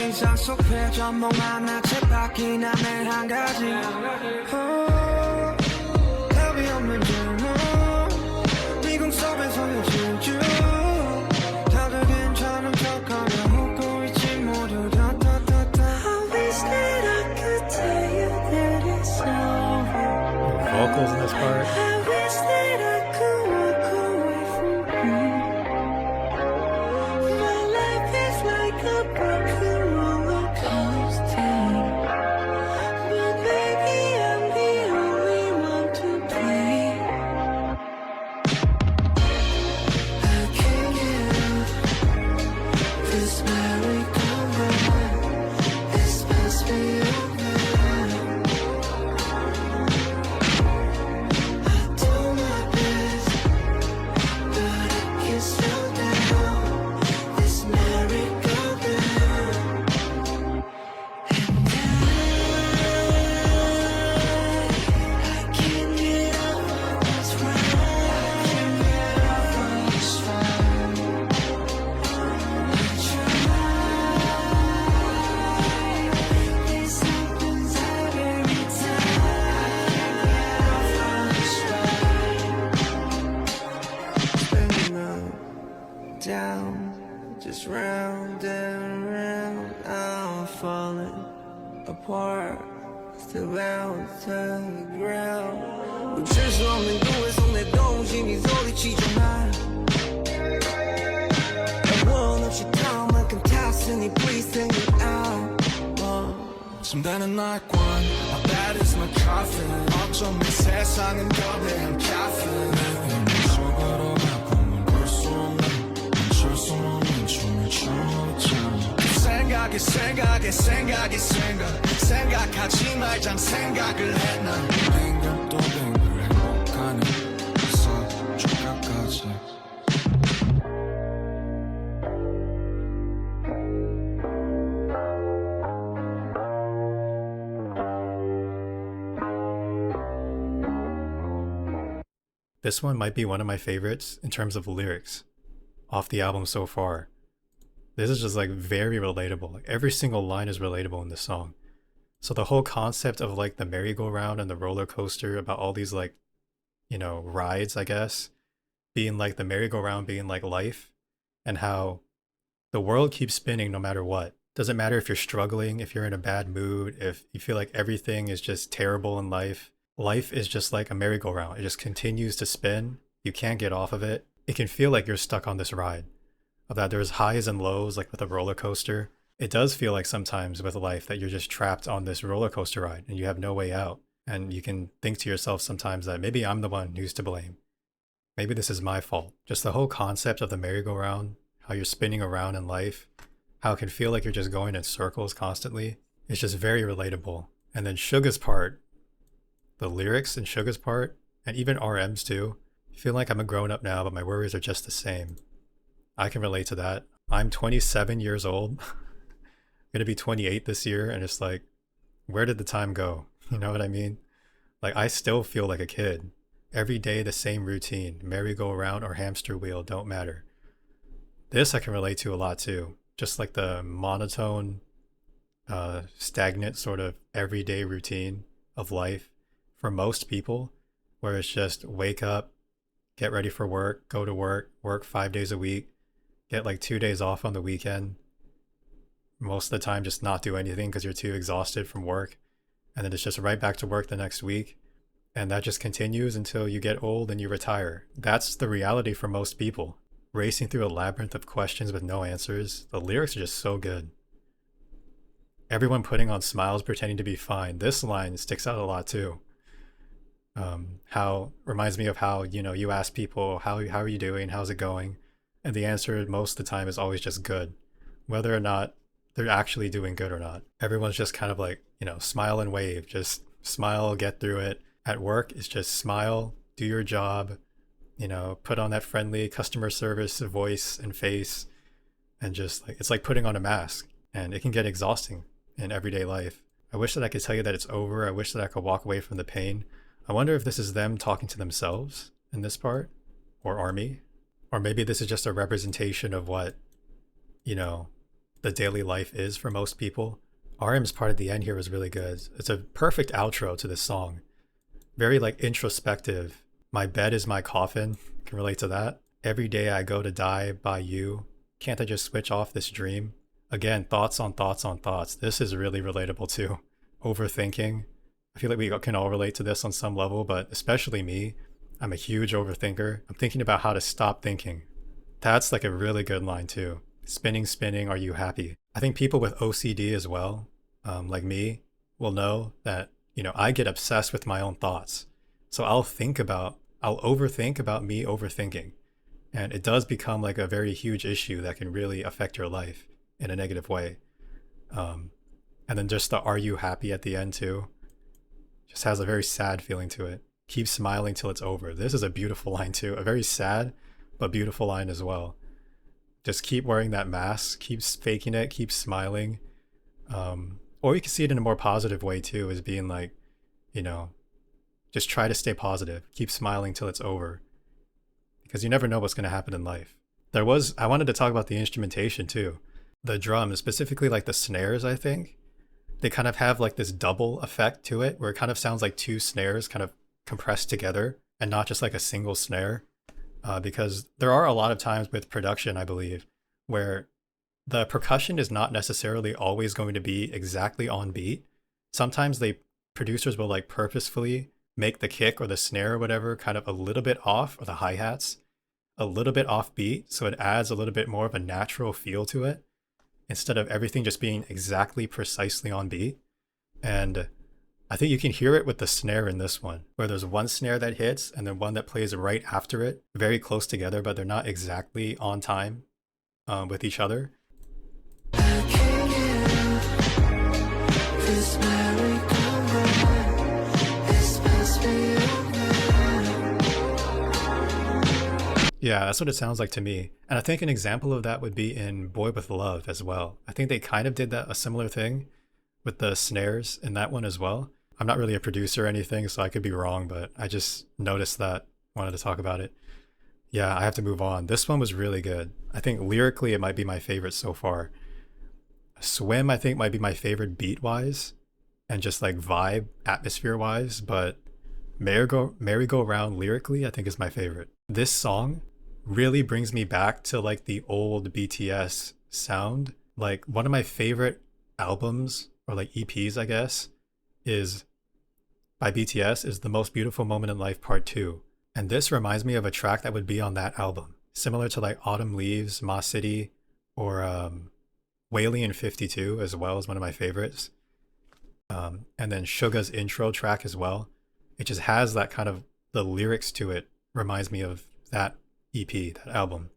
이상 속에 전목 하나 쳇바퀴나 매일 한 가지 답이 없는 질문 미궁 속에서의 질주 다들 괜찮은 척하며 웃고 있지 모두 다다다다 I wish that I could tell you that it's over Vocals in this part. I wish that I could walk away from you My life is like a broken roller coaster But maybe I'm the only one to blame I can't get off this merry-go-round This must be over I do my best, but I can't slow down this merry-go-round And I can't get off of this ride I can't get off of this ride This happens every time Spinning up, down, just round and round I'm falling apart, still bound to the ground 멈출 수 없는 구에서 내 동심이 소리치잖아 원 없이 닿을 만큼 탔으니 please take me out 침대는 날관 My bed is my coffin 어쩜 이 세상은 거대한 caffeine 내 속으로 가끔은 볼 수 없는 멈출 수 없는 춤을 춰줘 생각하지 말잔 생각을 해난 뱅글 또 뱅글 행복하는 서쪽까지 This one might be one of my favorites in terms of lyrics off the album so far. This is just like very relatable. Like every single line is relatable in this song. So the whole concept of like the merry-go-round and the roller coaster about all these like, you know, rides, I guess, being like the merry-go-round being like life and how the world keeps spinning no matter what. Doesn't matter if you're struggling, if you're in a bad mood, if you feel like everything is just terrible in life. Life is just like a merry-go-round. It just continues to spin. You can't get off of it. It can feel like you're stuck on this ride. Of that there's highs and lows like with a roller coaster. It does feel like sometimes with life that you're just trapped on this roller coaster ride and you have no way out. And you can think to yourself sometimes that maybe I'm the one who's to blame. Maybe this is my fault. Just the whole concept of the merry-go-round, how you're spinning around in life, how it can feel like you're just going in circles constantly. It's just very relatable. And then Suga's part, the lyrics in Suga's part, and even RM's too. I feel like I'm a grown up now, but my worries are just the same. I can relate to that. I'm 27 years old. I'm gonna be 28 this year, and it's like, where did the time go? You know what I mean? Like, I still feel like a kid. Every day the same routine, merry-go-round or hamster wheel, don't matter. This I can relate to a lot too. Just like the monotone, stagnant sort of everyday routine of life for most people, where it's just wake up, get ready for work, go to work, work 5 days a week, get like 2 days off on the weekend. Most of the time just not do anything because you're too exhausted from work. And then it's just right back to work the next week. And that just continues until you get old and you retire. That's the reality for most people. Racing through a labyrinth of questions with no answers. The lyrics are just so good. Everyone putting on smiles, pretending to be fine. This line sticks out a lot too. How reminds me of how, you know, you ask people, how are you doing? How's it going? And the answer most of the time is always just good. Whether or not they're actually doing good or not. Everyone's just kind of like, you know, smile and wave. Just smile, get through it. At work, it's just smile, do your job, you know, put on that friendly customer service voice and face, and just like, it's like putting on a mask, and it can get exhausting in everyday life. I wish that I could tell you that it's over. I wish that I could walk away from the pain. I wonder if this is them talking to themselves in this part, or ARMY, or maybe this is just a representation of what, you know, the daily life is for most people. RM's part at the end here was really good. It's a perfect outro to this song. Very like introspective. My bed is my coffin. Can relate to that. Every day I go to die by you. Can't I just switch off this dream? Again, thoughts on thoughts on thoughts. This is really relatable too. Overthinking. I feel like we can all relate to this on some level, but especially me. I'm a huge overthinker. I'm thinking about how to stop thinking. That's like a really good line too. Spinning, spinning, are you happy? I think people with OCD as well, like me, will know that, you know, I get obsessed with my own thoughts. So I'll overthink about me overthinking. And it does become like a very huge issue that can really affect your life in a negative way. And then just the "are you happy" at the end too, just has a very sad feeling to it. Keep smiling till it's over. This is a beautiful line too. A very sad but beautiful line as well. Just keep wearing that mask, keep faking it, keep smiling. Or you can see it in a more positive way too, as being like, you know, just try to stay positive. Keep smiling till it's over. Because you never know what's going to happen in life. I wanted to talk about the instrumentation too. The drums, specifically like the snares, I think, they kind of have like this double effect to it, where it kind of sounds like two snares kind of compressed together and not just like a single snare. Because there are a lot of times with production, I believe, where the percussion is not necessarily always going to be exactly on beat. Sometimes producers will like purposefully make the kick or the snare or whatever kind of a little bit off, or the hi-hats a little bit off beat, so it adds a little bit more of a natural feel to it instead of everything just being exactly precisely on beat. And I think you can hear it with the snare in this one, where there's one snare that hits and then one that plays right after it, very close together, but they're not exactly on time with each other. Yeah, that's what it sounds like to me. And I think an example of that would be in Boy With Love as well. I think they kind of did a similar thing with the snares in that one as well. I'm not really a producer or anything, so I could be wrong, but I just noticed that, wanted to talk about it. Yeah, I have to move on. This one was really good. I think lyrically it might be my favorite so far. Swim, I think, might be my favorite beat-wise and just like vibe, atmosphere-wise, but Merry-Go-Round lyrically, I think is my favorite. This song really brings me back to like the old BTS sound. Like one of my favorite albums, or like EPs, I guess, is by BTS is The Most Beautiful Moment in Life Part 2. And this reminds me of a track that would be on that album, similar to like Autumn Leaves, Ma City, or Whaley 52 as well is one of my favorites. And then Suga's intro track as well. It just has that kind of, the lyrics to it reminds me of that EP, that album.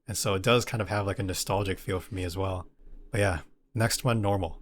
And so it does kind of have like a nostalgic feel for me as well. But yeah, next one, Normal.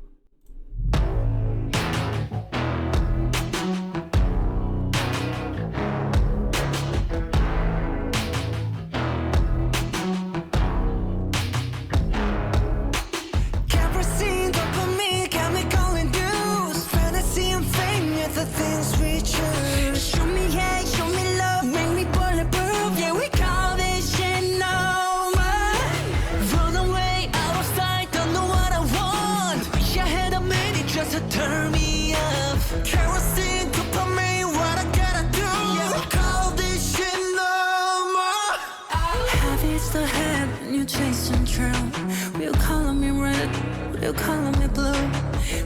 You calling me blue.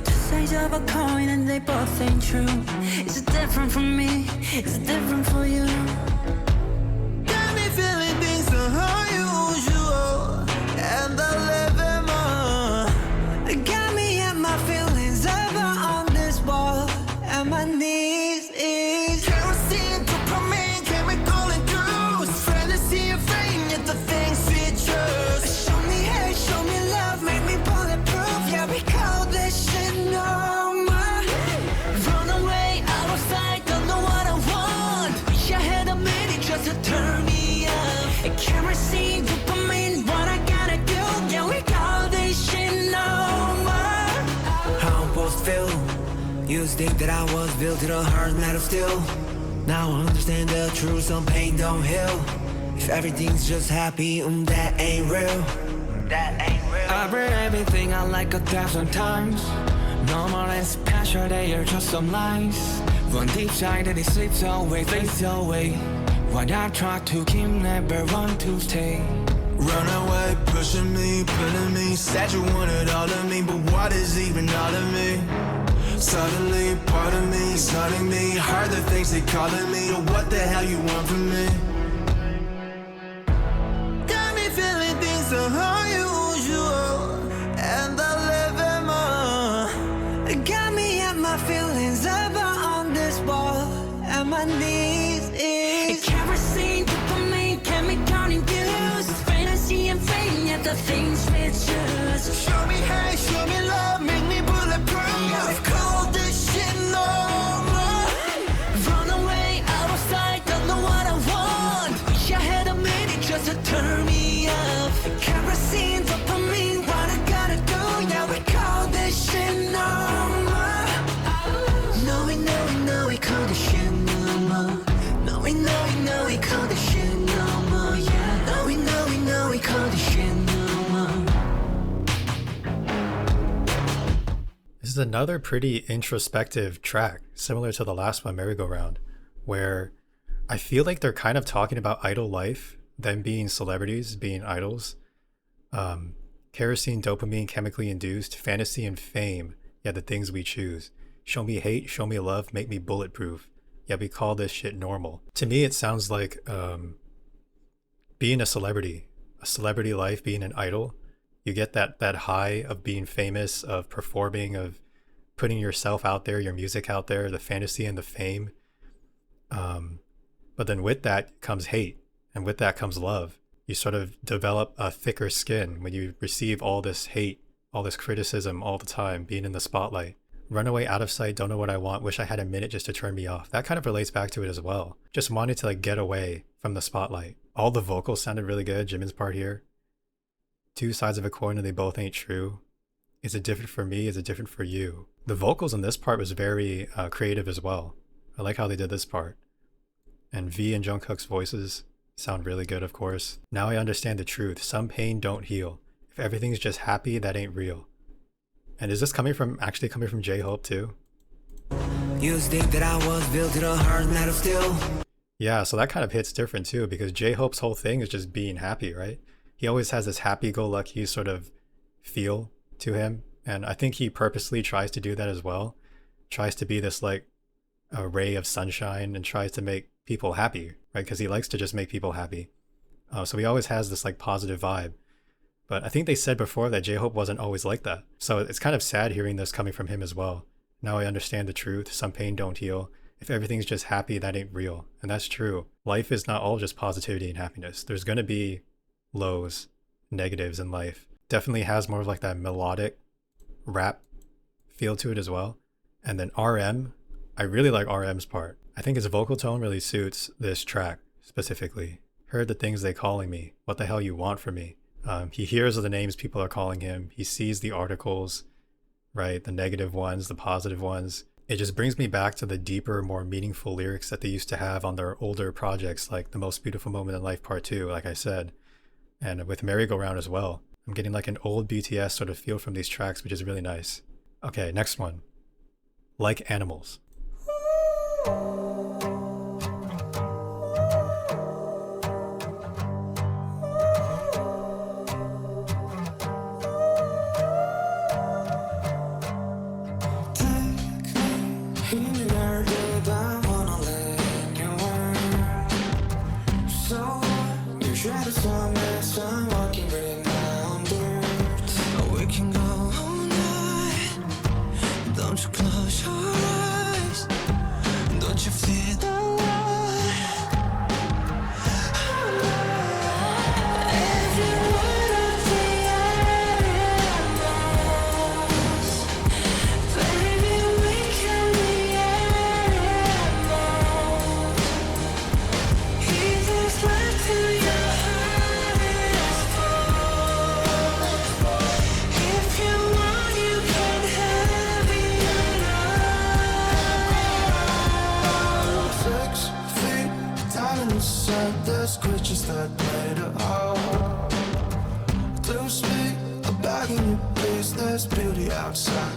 Two sides of a coin and they both ain't true. It's different for me, it's different for you. Got me feeling things unusual, and I live in more. Got me and my feelings over on this wall, and my knees is kerosene, dopamine, chemical induced. Fantasy and fame, yet the things we trust. Show me hate, show me love, make me bulletproof. Yeah, we call this shit normal. Run away, out of sight, don't know what I want. Wish I had a minute just to turn me up. Kerosene, dopamine, what I gotta do. Yeah, we call this shit normal. How I'm supposed to feel? Used to think that I was built to the hard metal steel. Now I understand the truth, some pain don't heal. If everything's just happy, that ain't real. that ain't real. I've read everything I like 1,000 times. Normal and special, they are just some lies. One deep side and it slips away, fades away. What I try to keep, never want to stay. Run away, pushing me, pulling me. Said you wanted all of me, but what is even all of me? Suddenly, part of me, suddenly me. Heard the things they calling me, or what the hell you want from me? Got me feeling things so unusual, and I live in more. Got me at my feelings about on this wall, and my knees is kerosene, dopamine, chemical infused. Fantasy and fame, yet the things we choose. Show me hate, show me love, make me bulletproof. I've called this shit normal. Run away, out of sight, don't know what I want. Wish I had a minute just to turn me off. Kerosene, dopamine, what I gotta do? Yeah, we call this shit normal. No, we call this shit normal. No, we call this shit normal. Yeah, no, we call this shit normal. This is another pretty introspective track, similar to the last one, Merry Go Round, where I feel like they're kind of talking about idol life, them being celebrities, being idols. Kerosene, dopamine, chemically induced, fantasy and fame, yeah, the things we choose. Show me hate, show me love, make me bulletproof. Yeah, we call this shit normal. To me, it sounds like being a celebrity life, being an idol. You get that high of being famous, of performing, of putting yourself out there, your music out there, the fantasy and the fame. But then with that comes hate, and with that comes love. You sort of develop a thicker skin when you receive all this hate, all this criticism all the time, being in the spotlight. Runaway, out of sight, don't know what I want, wish I had a minute just to turn me off. That kind of relates back to it as well. Just wanted to like get away from the spotlight. All the vocals sounded really good, Jimin's part here. Two sides of a coin and they both ain't true. Is it different for me? Is it different for you? The vocals in this part was very creative as well. I like how they did this part. And V and Jungkook's voices sound really good, of course. Now I understand the truth. Some pain don't heal. If everything's just happy, that ain't real. And is this actually coming from J-Hope too? You think that I was built in a hard metal steel? Yeah, so that kind of hits different too, because J-Hope's whole thing is just being happy, right? He always has this happy-go-lucky sort of feel to him, and I think he purposely tries to do that as well. Tries to be this like a ray of sunshine and tries to make people happy, right? Because he likes to just make people happy. So he always has this like positive vibe. But I think they said before that J-Hope wasn't always like that. So it's kind of sad hearing this coming from him as well. Now I understand the truth. Some pain don't heal. If everything's just happy, that ain't real. And that's true. Life is not all just positivity and happiness. There's going to be lows, negatives in life. Definitely has more of like that melodic rap feel to it as well. And then RM, I really like RM's part. I think his vocal tone really suits this track specifically. Heard the things they calling me. What the hell you want from me? He hears the names people are calling him. He sees the articles, right? The negative ones, the positive ones. It just brings me back to the deeper, more meaningful lyrics that they used to have on their older projects, like The Most Beautiful Moment in Life Part 2, like I said. And with Merry Go Round as well. I'm getting like an old BTS sort of feel from these tracks, which is really nice. Okay, next one. Like Animals.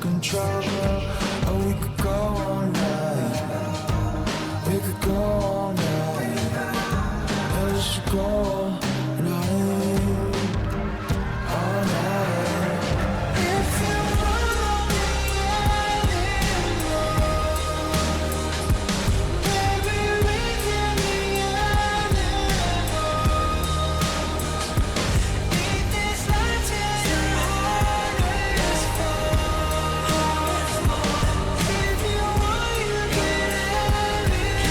control. Oh, we could go all night. We could go all night. Let's go all night. All night. If you wanna be animals, baby, we can be animals. Leave this life till your heart is full. If you want, you can have it.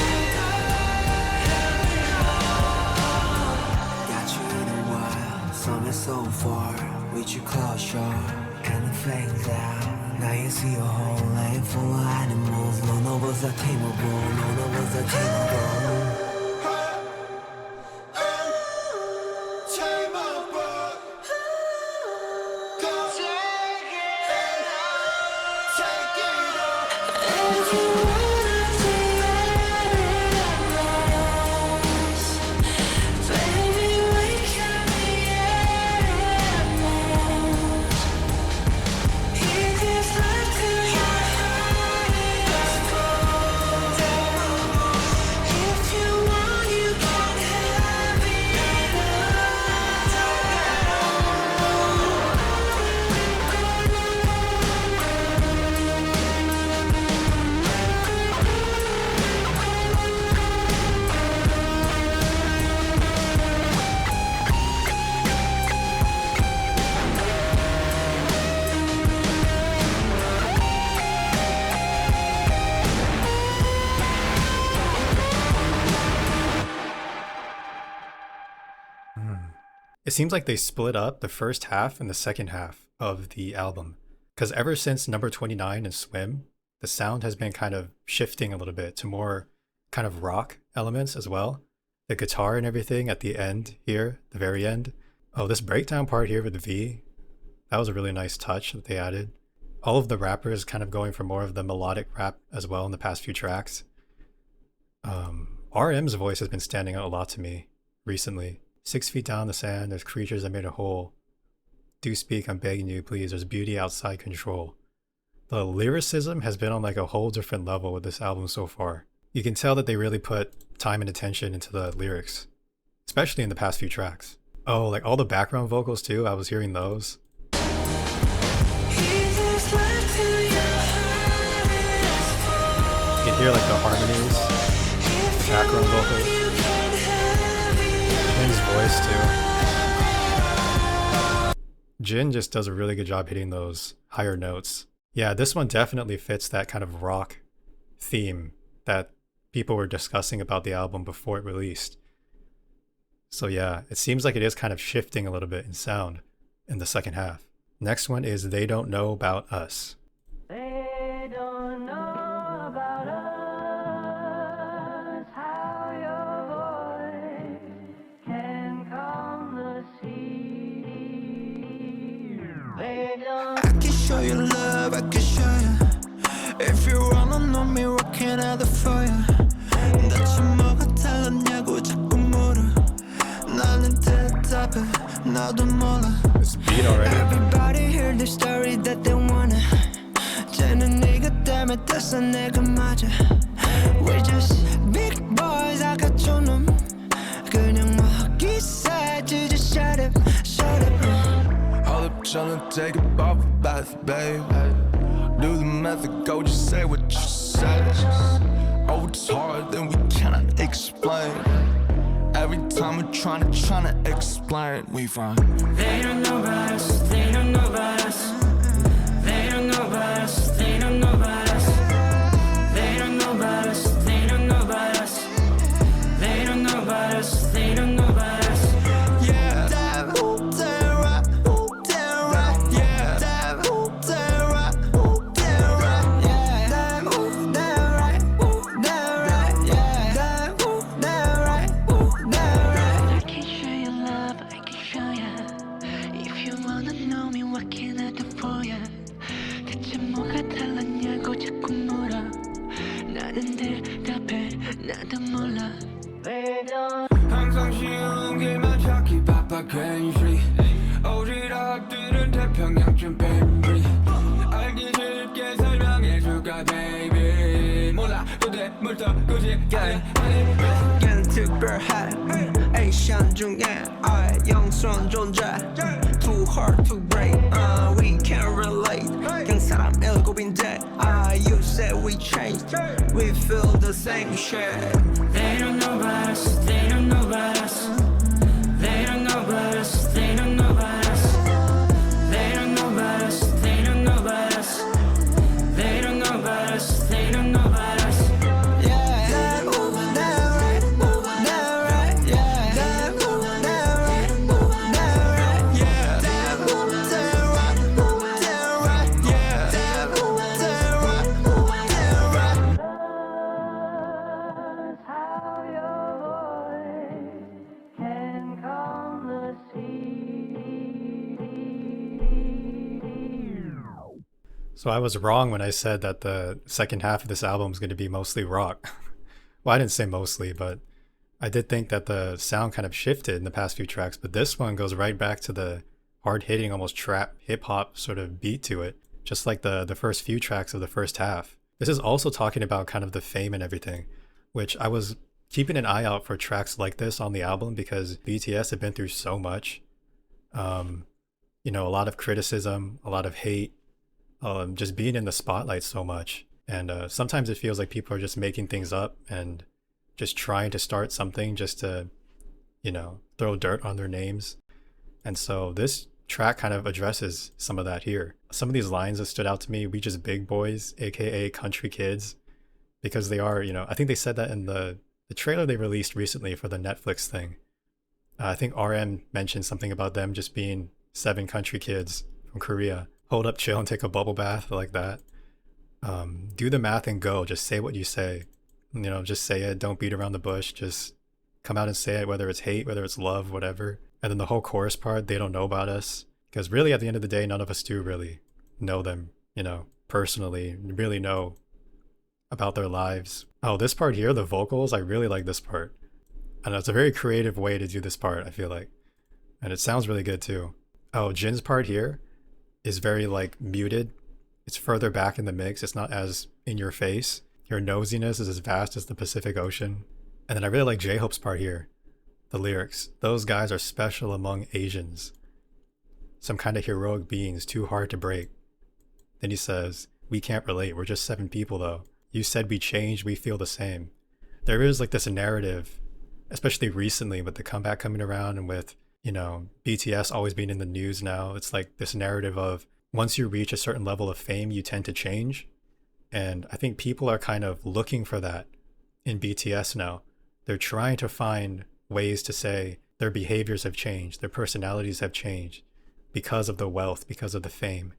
Got you in a while, summer so far. Reach you closer, and the flames out. Now you see a whole lane full of animals. None of us are tameable, none of us are tameable. It seems like they split up the first half and the second half of the album. Because ever since number 29 and Swim, the sound has been kind of shifting a little bit to more kind of rock elements as well. The guitar and everything at the end here, the very end. Oh, this breakdown part here with the V, that was a really nice touch that they added. All of the rappers kind of going for more of the melodic rap as well in the past few tracks. RM's voice has been standing out a lot to me recently. 6 feet down the sand, there's creatures that made a hole. Do speak, I'm begging you, please. There's beauty outside control. The lyricism has been on like a whole different level with this album so far. You can tell that they really put time and attention into the lyrics, especially in the past few tracks. Oh, like all the background vocals too, I was hearing those. You can hear like the harmonies, the background vocals. Jin's voice too. Jin just does a really good job hitting those higher notes. Yeah, this one definitely fits that kind of rock theme that people were discussing about the album before it released. So yeah, it seems like it is kind of shifting a little bit in sound in the second half. Next one is They Don't Know About Us. They don't know about us, how your voice can calm the sea. They don't. I can show you love, I can show you. If you wanna know me, what can I do for you? 대체 뭐가 달랐냐고 자꾸 물어. 나는 대답해, 나도 몰라. This beat already. Everybody hear the story that they wanna. 쟤는 네가 때문에 됐어, 내가 맞아. We're just big boys, I got your 놈. 그냥 먹기세, just shut up, shut up. Hold up, tryna take a bubble bath, babe. Do the math, go just say what you say. Oh, it's hard, then we cannot explain. Every time we're tryna explain, we find They don't know about us, they don't know about us. They don't know about us, they don't know about us. They don't know about us, they don't know about us. They don't know about us, they don't know about us. yeah, that who they right, yeah, that who they right, yeah, that who they right, yeah, that who they right, I can show you love, I can show you. If you wanna know me, what can I do for you? 대체 뭐가 달랐냐고 자꾸 물어. 나는 대답해, 나도 몰라. They don't. 항상 쉬운 길만 찾기 바빠 괜시 오지랖들은 태평양쯤 뱀리 알기 싫은 걘 특별해 에이션 중에 영선 존재 Too hard to break We can't relate 그냥 사람 일곱인데 You said we changed We feel the same shit They don't know about us, they don't know about us. They don't know about us, they don't know about us. They don't know about us, they don't know about us. They don't know about us, they don't know about us. That moving that right, moving that right, yeah. That moving that right, moving that right, yeah. That moving that right, moving that right, yeah. That moving that right, moving that right. How your voice can calm the sea. So I was wrong when I said that the second half of this album is going to be mostly rock. Well, I didn't say mostly, but I did think that the sound kind of shifted in the past few tracks, but this one goes right back to the hard-hitting, almost trap, hip-hop sort of beat to it, just like the first few tracks of the first half. This is also talking about kind of the fame and everything, which I was keeping an eye out for tracks like this on the album because BTS have been through so much. You know, a lot of criticism, a lot of hate, just being in the spotlight so much. And sometimes it feels like people are just making things up and just trying to start something just to, you know, throw dirt on their names. And so this track kind of addresses some of that here. Some of these lines that stood out to me, we just big boys, aka country kids, because they are, you know, I think they said that in the trailer they released recently for the Netflix thing. I think RM mentioned something about them just being 7 country kids from Korea. Hold up, chill, and take a bubble bath like that. Do the math and go. Just say what you say. You know, just say it. Don't beat around the bush. Just come out and say it, whether it's hate, whether it's love, whatever. And then the whole chorus part, they don't know about us. Because really, at the end of the day, none of us do really know them, you know, personally, really know about their lives. Oh, this part here, the vocals, I really like this part. And it's a very creative way to do this part, I feel like. And it sounds really good too. Oh, Jin's part here is very like muted. It's further back in the mix. It's not as in your face. Your nosiness is as vast as the Pacific Ocean. And then I really like J-Hope's part here. The lyrics. Those guys are special among Asians. Some kind of heroic beings too hard to break. Then he says, we can't relate. We're just 7 people though. You said we changed. We feel the same. There is like this narrative, especially recently with the comeback coming around and with, you know, BTS always being in the news now. It's like this narrative of once you reach a certain level of fame, you tend to change. And I think people are kind of looking for that in BTS now. They're trying to find ways to say their behaviors have changed, their personalities have changed because of the wealth, because of the fame.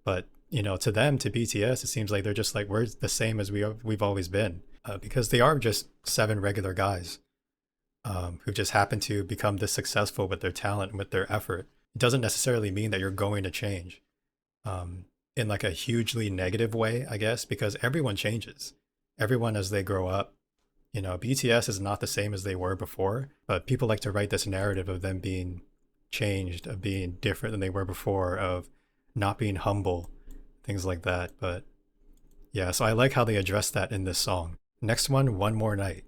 But, you know, to them, to BTS, it seems like they're just like, we're the same as we've always been. Because they are just 7 regular guys who just happen to become this successful with their talent and with their effort. It doesn't necessarily mean that you're going to change in like a hugely negative way, I guess, because everyone changes. Everyone as they grow up. You know, BTS is not the same as they were before, but people like to write this narrative of them being changed, of being different than they were before, of not being humble, things like that. But yeah, so I like how they address that in this song. Next one, One More Night.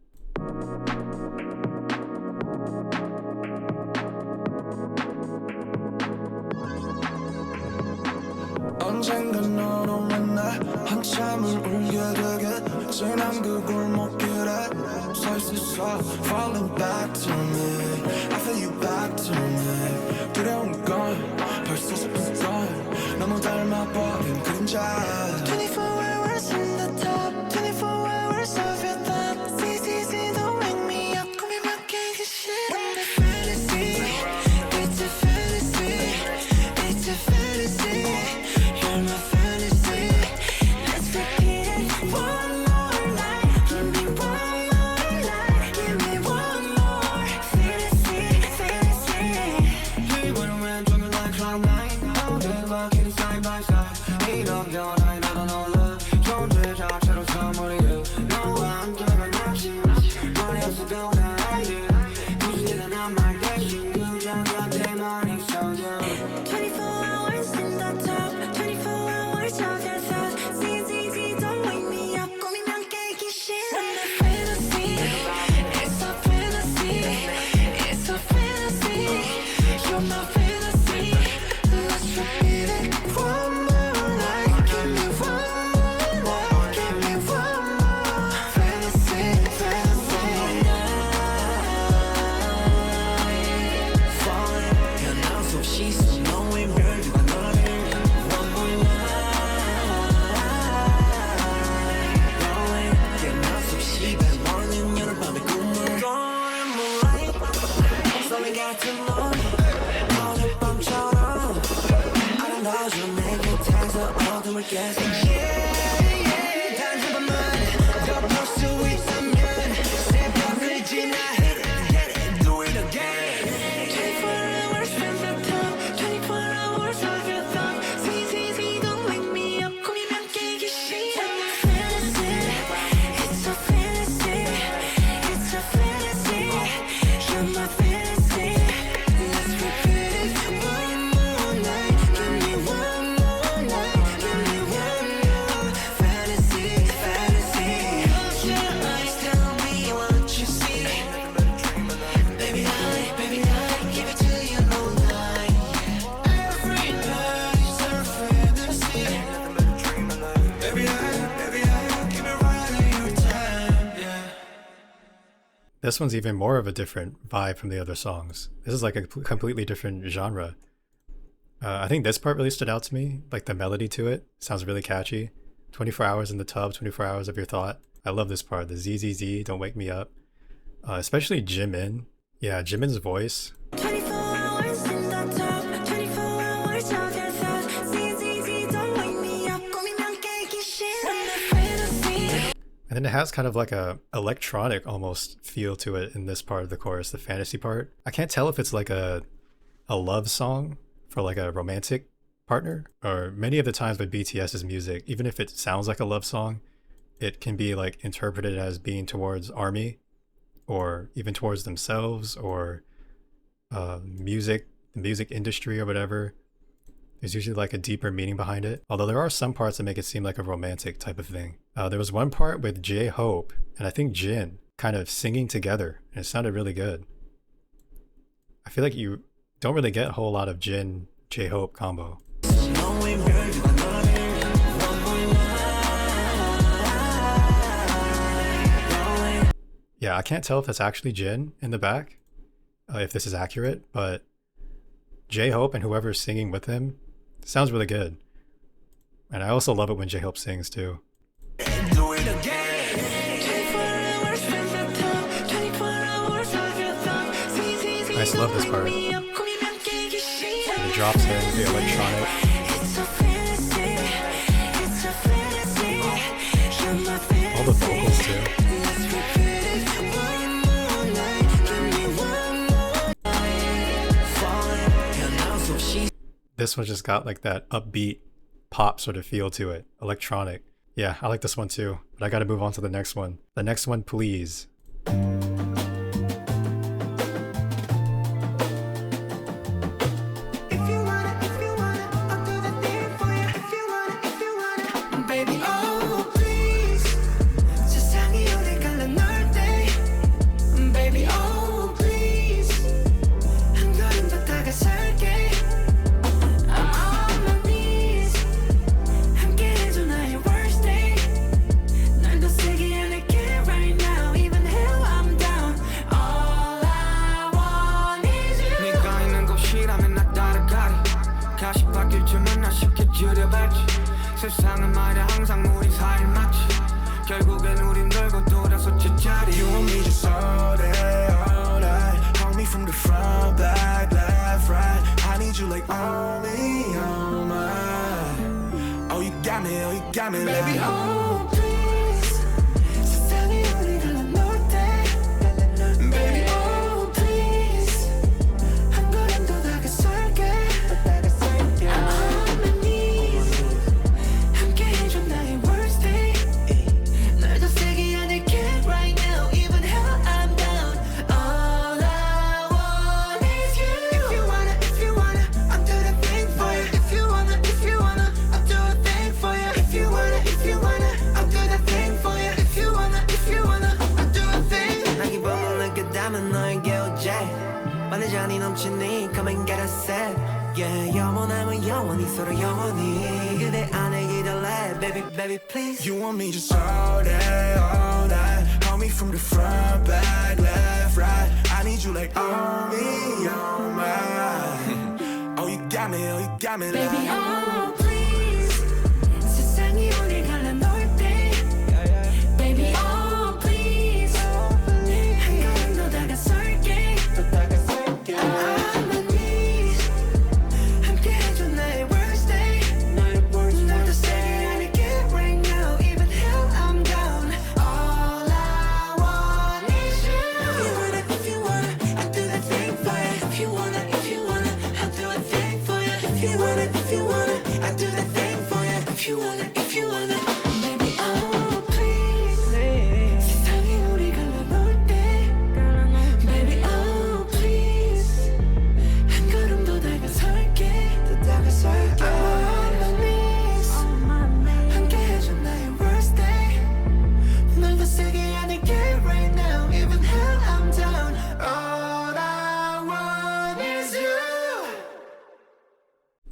언젠간 너로 만나 한참을 울게 되게 지난 그 골목길에 서 있었어 Falling back to me I feel you back to me 두려운 건 벌써 슬픈 건 너무 닮아버린 그림자 24 hours in the top 24 hours of your thoughts easy don't wake me up call me back and get shit on the fantasy it's a fantasy it's a fantasy you're my fantasy let's repeat it one more night give me one more night give me one more fantasy 이번엔 왼쪽은 like cloud nine all day walking side by side 이런 변화에 나도 놀라 단한 번만 더 볼 수 있다면 새벽을 지나 hit it, do it again. 24 hours spend the time, 24 hours of your thumb. CCC, don't wake me up. 꾸미면 깨기 싫어. Fantasy, it's a fantasy, it's a fantasy. You're my fantasy. Let's repeat it one more night. Give me one more night. Give me one more fantasy, fantasy. Close your eyes, tell me what you see. Baby, I give it to you all night. Every night is our fantasy. Baby, I give it right in your time. Yeah. This one's even more of a different vibe from the other songs. This is like a completely different genre. I think this part really stood out to me. Like the melody to it sounds really catchy. 24 hours in the tub, 24 hours of your thought. I love this part. The ZZZ, don't wake me up. Especially Jimin. Yeah, Jimin's voice. 24 hours in the tub, 24 hours of your thoughts. CCC, don't wake me up. 꾸미면 깨기 싫어. Fantasy. And then it has kind of like a electronic almost feel to it in this part of the chorus, the fantasy part. I can't tell if it's like a love song for like a romantic partner, or many of the times with BTS's music, even if it sounds like a love song, it can be like interpreted as being towards ARMY, or even towards themselves, or the music industry or whatever. There's usually like a deeper meaning behind it. Although there are some parts that make it seem like a romantic type of thing. There was one part with J-Hope and I think Jin kind of singing together, and it sounded really good. I feel like you don't really get a whole lot of Jin J-Hope combo. Yeah, I can't tell if that's actually Jin in the back, if this is accurate, but J-Hope and whoever's singing with him sounds really good. And I also love it when J-Hope sings too. Do it again. 24 hours spend the tub, 24 hours of your thumb. CCC, I just love this part. 꾸미면 깨기 싫어. And it drops in the electronic. It's a fantasy, it's a fantasy. You're my fantasy. All the vocals too. Let's repeat it one more night. Give me one more night. Falling, and now so she's This one just got like that upbeat pop sort of feel to it, electronic. Yeah, I like this one too, but I gotta move on to the next one. The next one, Please. If you want it, I'll do the thing for you. If you want it, baby, oh please. 세상이 우리 갈라 널 때, baby, oh please. 한 걸음 더 다가설게. I'm on my knees. 함께해줘 나의 worst day. 날 더 세게 안을게 right now. Even hell, I'm down. All I want is you. 네가 있는 곳이라면 나 따라가리. 가시 바뀔 줄만 나 쉽게 줄여봤지. 세상은 말야 항상 우리 사이 맞지. 결국엔 우린 놀고 돌아서 제자리. You want me just all day, all night. Hold me from the front, back, left, right. I need you like only on mine. Oh, you got me, Baby, like oh please. 세상이 우리 갈라 놓을 때, baby, oh please. 한 걸음 더 다가설게. I'm on my knees. 함께해줘 나의 worst day. 날 더 세게 안을게 right now. Even hell, I'm down. All I want is you. If you want it, I'll do the thing for you. If you want it, I'll do a thing for you. If you want it, I'll do the thing for you. If you want it, I'll do a thing. 나 기분을 느꼈다면 너에게 오제. 만의 잔이 넘치니 come and get a set. Yeah, 영원하면 영원히 서로 영원히 그대 안에 기다려. Baby, please. you want me just all day, all night. Hold me from the front, back, left, right. I need you like only on mine. Oh, you got me, Baby, like oh please. 세상이 우리 갈라 놓을 때, baby, oh please. 한 걸음 더 다가설게. I'm on my knees. 함께해줘 나의 worst day. 날 더 세게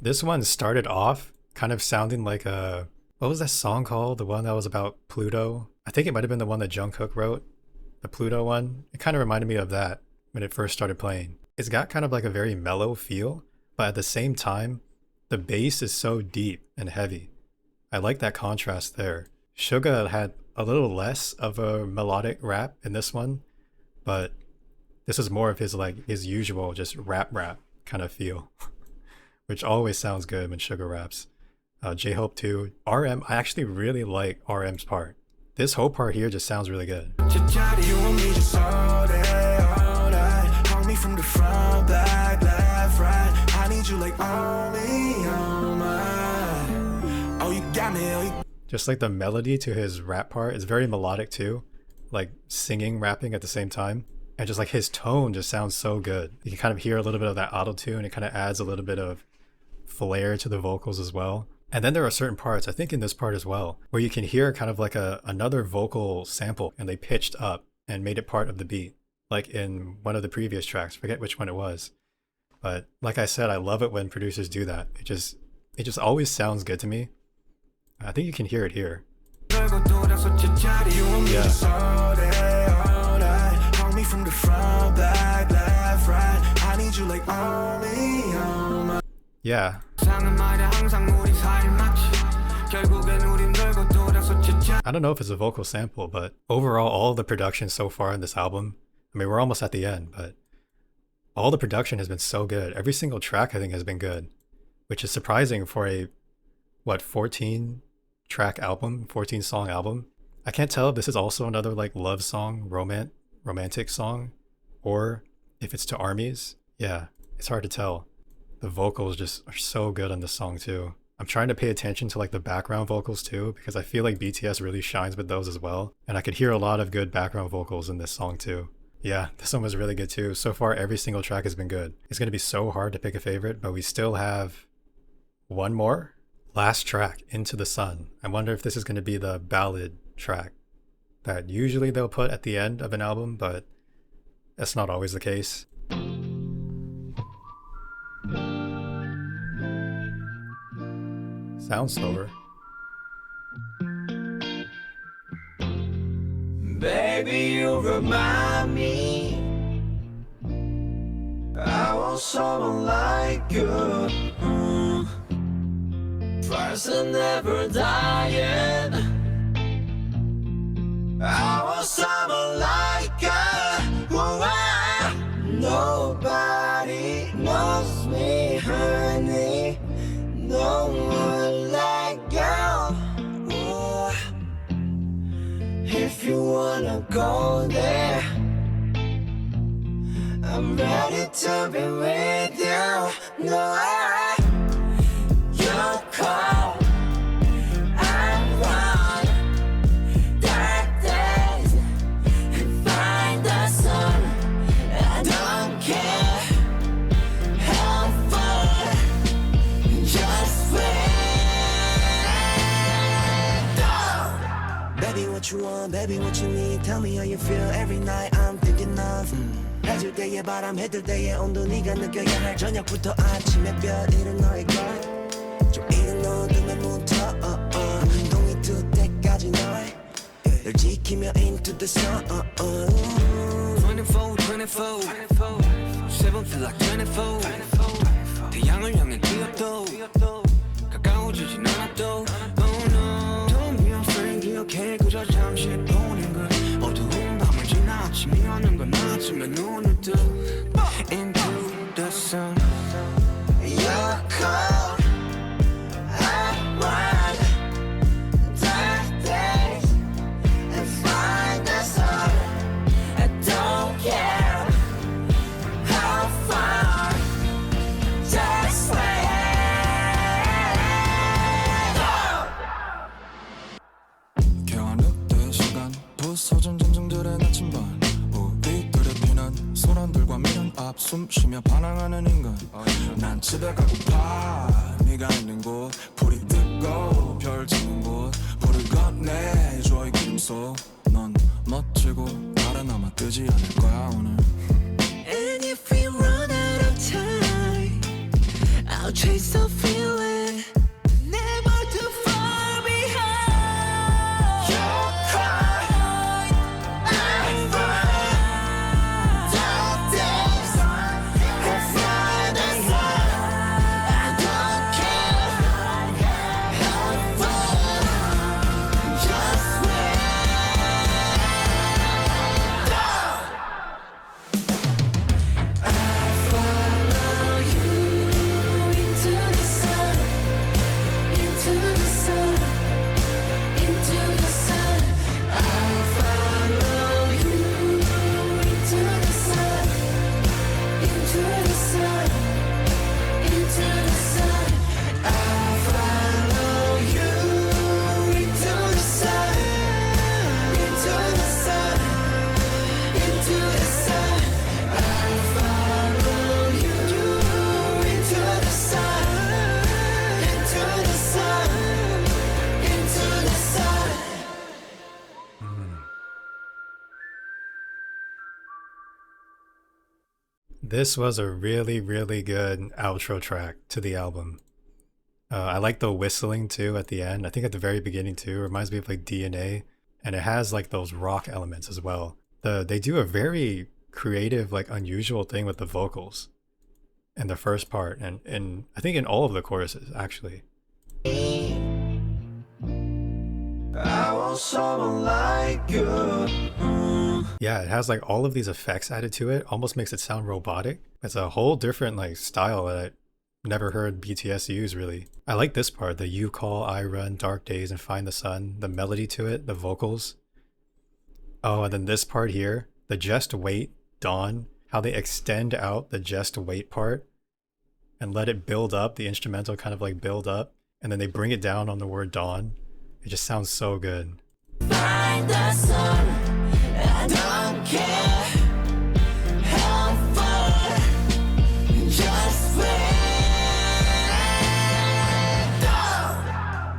This one started off kind of sounding like a... What was that song called? The one that was about Pluto? I think it might have been the one that Jungkook wrote. The Pluto one. It kind of reminded me of that when it first started playing. It's got kind of like a very mellow feel, but at the same time, the bass is so deep and heavy. I like that contrast there. Suga had a little less of a melodic rap in this one, but this is more of his usual just rap kind of feel, which always sounds good when Suga raps. J-Hope too. RM, I actually really like RM's part. This whole part here just sounds really good. You and me just all day, all night. Call me from the front, back, left, right. I need you like on me, on mine. Oh, you got me, oh, you... Just like the melody to his rap part is very melodic too. Like singing, rapping at the same time. And just like his tone just sounds so good. You can kind of hear a little bit of that auto-tune. It kind of adds a little bit of flair to the vocals as well. And then there are certain parts, I think in this part as well, where you can hear kind of like another vocal sample and they pitched up and made it part of the beat. Like in one of the previous tracks, forget which one it was. But like I said, I love it when producers do that. It just always sounds good to me. I think you can hear it here. Yeah. From the front, back, left, right. I need you like on me, on my... Yeah. I don't know if it's a vocal sample, but overall, all the production so far in this album, I mean, we're almost at the end, but all the production has been so good. Every single track, I think, has been good, which is surprising for a, 14 track album, 14 song album. I can't tell if this is also another like love song, romantic song, or if it's to ARMYs. Yeah, it's hard to tell. The vocals just are so good on this song too. I'm trying to pay attention to like the background vocals too, because I feel like BTS really shines with those as well. And I could hear a lot of good background vocals in this song too. Yeah, this one was really good too. So far, every single track has been good. It's going to be so hard to pick a favorite, but we still have one more. Last track, Into the Sun. I wonder if this is going to be the ballad track that usually they'll put at the end of an album, but that's not always the case. Sounds slower. Baby, you remind me I want someone like you. First and never dying. I want someone like you. Nobody knows me, honey. No one like you. If you wanna go there, I'm ready to be with you. No, you call, I run dark days and find the sun. I don't care how far, just wait. Baby, what you want, baby, what you need. Tell me how you feel every night I'm thinking of 해질 때의 바람 해들 때의 온도 네가 느껴야 할 저녁부터 아침에 별이른 너의 걸 좀 이른 어둠에 묻어 눈동이 뜰 때까지 널 지키며 into the sun 24, 7 feel like 24 태양을 향해 뛰어도 가까워지진 않아도 Oh no Don't be afraid 기억해 그저 잠시 보낸 걸 어두운 밤을 지나 아침이 오는 건 아침에 눈을 떠 Into the sun You're cold, I run dark days and find the sun. I don't care how far, just wait. 겨울늑대 시간 부서진 짐승들의 나침반 우리들의 피난 소란들과 미련 앞 숨쉬며 반항하는 인간 난 집에 가고파 네가 있는 곳 불이 뜨고 별 지는 곳 불을 건네줘의 기름 속넌 멋지고 달은 아마 뜨지 않을 거야 오늘 And if we run out of time I'll chase the feeling This was a really, really good outro track to the album. I like the whistling too at the end. I think at the very beginning too. It reminds me of like DNA. And it has like those rock elements as well. They do a very creative, like unusual thing with the vocals in the first part, and I think in all of the choruses actually. I want someone like you. Yeah, it has like all of these effects added to it, almost makes it sound robotic. It's a whole different like style that I never heard BTS use really. I like this part, the you call, I run, dark days and find the sun, the melody to it, the vocals. Oh, and then this part here, the just wait, dawn, how they extend out the just wait part and let it build up, the instrumental kind of like build up, and then they bring it down on the word dawn. It just sounds so good. Find the sun, I don't care how far, just wait.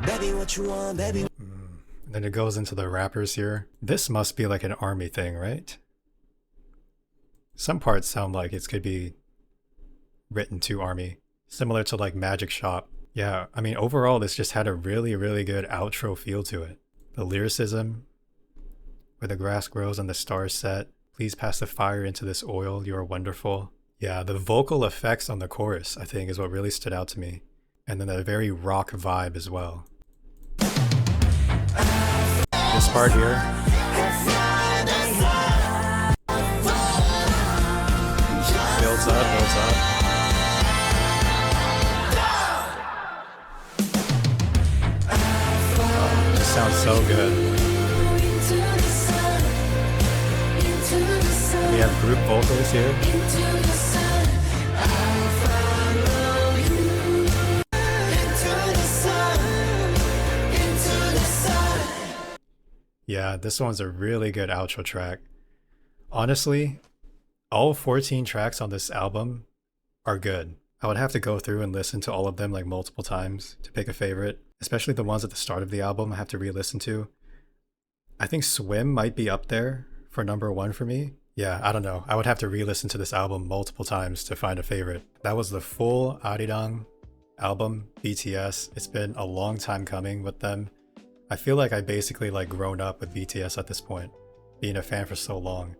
Baby, what you want, baby? And then it goes into the rappers here. This must be like an army thing, right? Some parts sound like it could be written to army, similar to like Magic Shop. Yeah, I mean, overall, this just had a really, really good outro feel to it. The lyricism, where the grass grows and the stars set, please pass the fire into this oil, you are wonderful. Yeah, the vocal effects on the chorus, I think, is what really stood out to me. And then the very rock vibe as well. This part here. Builds up, builds up. Oh, this sounds so good. And we have group vocals here. Yeah, this one's a really good outro track. Honestly, all 14 tracks on this album are good. I would have to go through and listen to all of them like multiple times to pick a favorite, especially the ones at the start of the album I have to re-listen to. I think Swim might be up there for number 1 for me. Yeah, I don't know. I would have to re-listen to this album multiple times to find a favorite. That was the full ARIRANG album, BTS. It's been a long time coming with them. I feel like I basically like grown up with BTS at this point, being a fan for so long,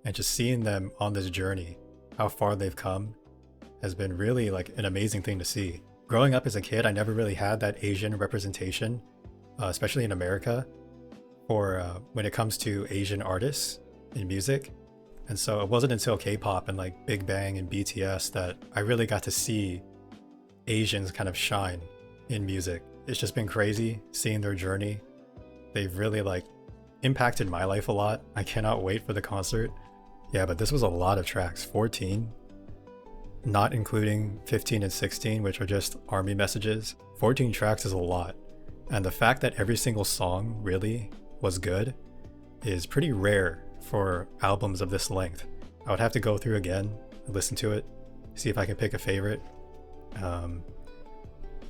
and just seeing them on this journey, how far they've come, has been really like an amazing thing to see. Growing up as a kid, I never really had that Asian representation, especially in America, for when it comes to Asian artists in music. And so it wasn't until K-pop and like Big Bang and BTS that I really got to see Asians kind of shine in music. It's just been crazy seeing their journey. They've really like impacted my life a lot. I cannot wait for the concert. Yeah, but this was a lot of tracks, 14, not including 15 and 16, which are just army messages. 14 tracks is a lot. And the fact that every single song really was good is pretty rare for albums of this length. I would have to go through again and listen to it, see if I can pick a favorite.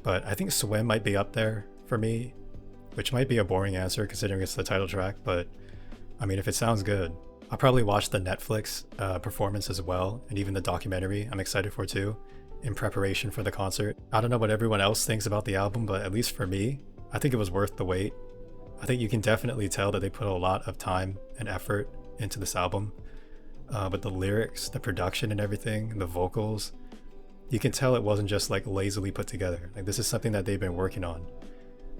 But I think Swim might be up there for me, which might be a boring answer considering it's the title track, but I mean, if it sounds good, I'll probably watch the Netflix performance as well, and even the documentary I'm excited for too, in preparation for the concert. I don't know what everyone else thinks about the album, but at least for me, I think it was worth the wait. I think you can definitely tell that they put a lot of time and effort into this album, with the lyrics, the production and everything, the vocals. You can tell it wasn't just like lazily put together. Like this is something that they've been working on,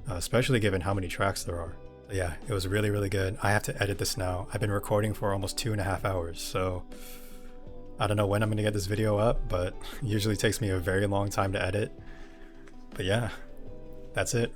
especially given how many tracks there are. But yeah, it was really, really good. I have to edit this now. I've been recording for almost 2.5 hours, so I don't know when I'm gonna get this video up, but it usually takes me a very long time to edit. But yeah, that's it.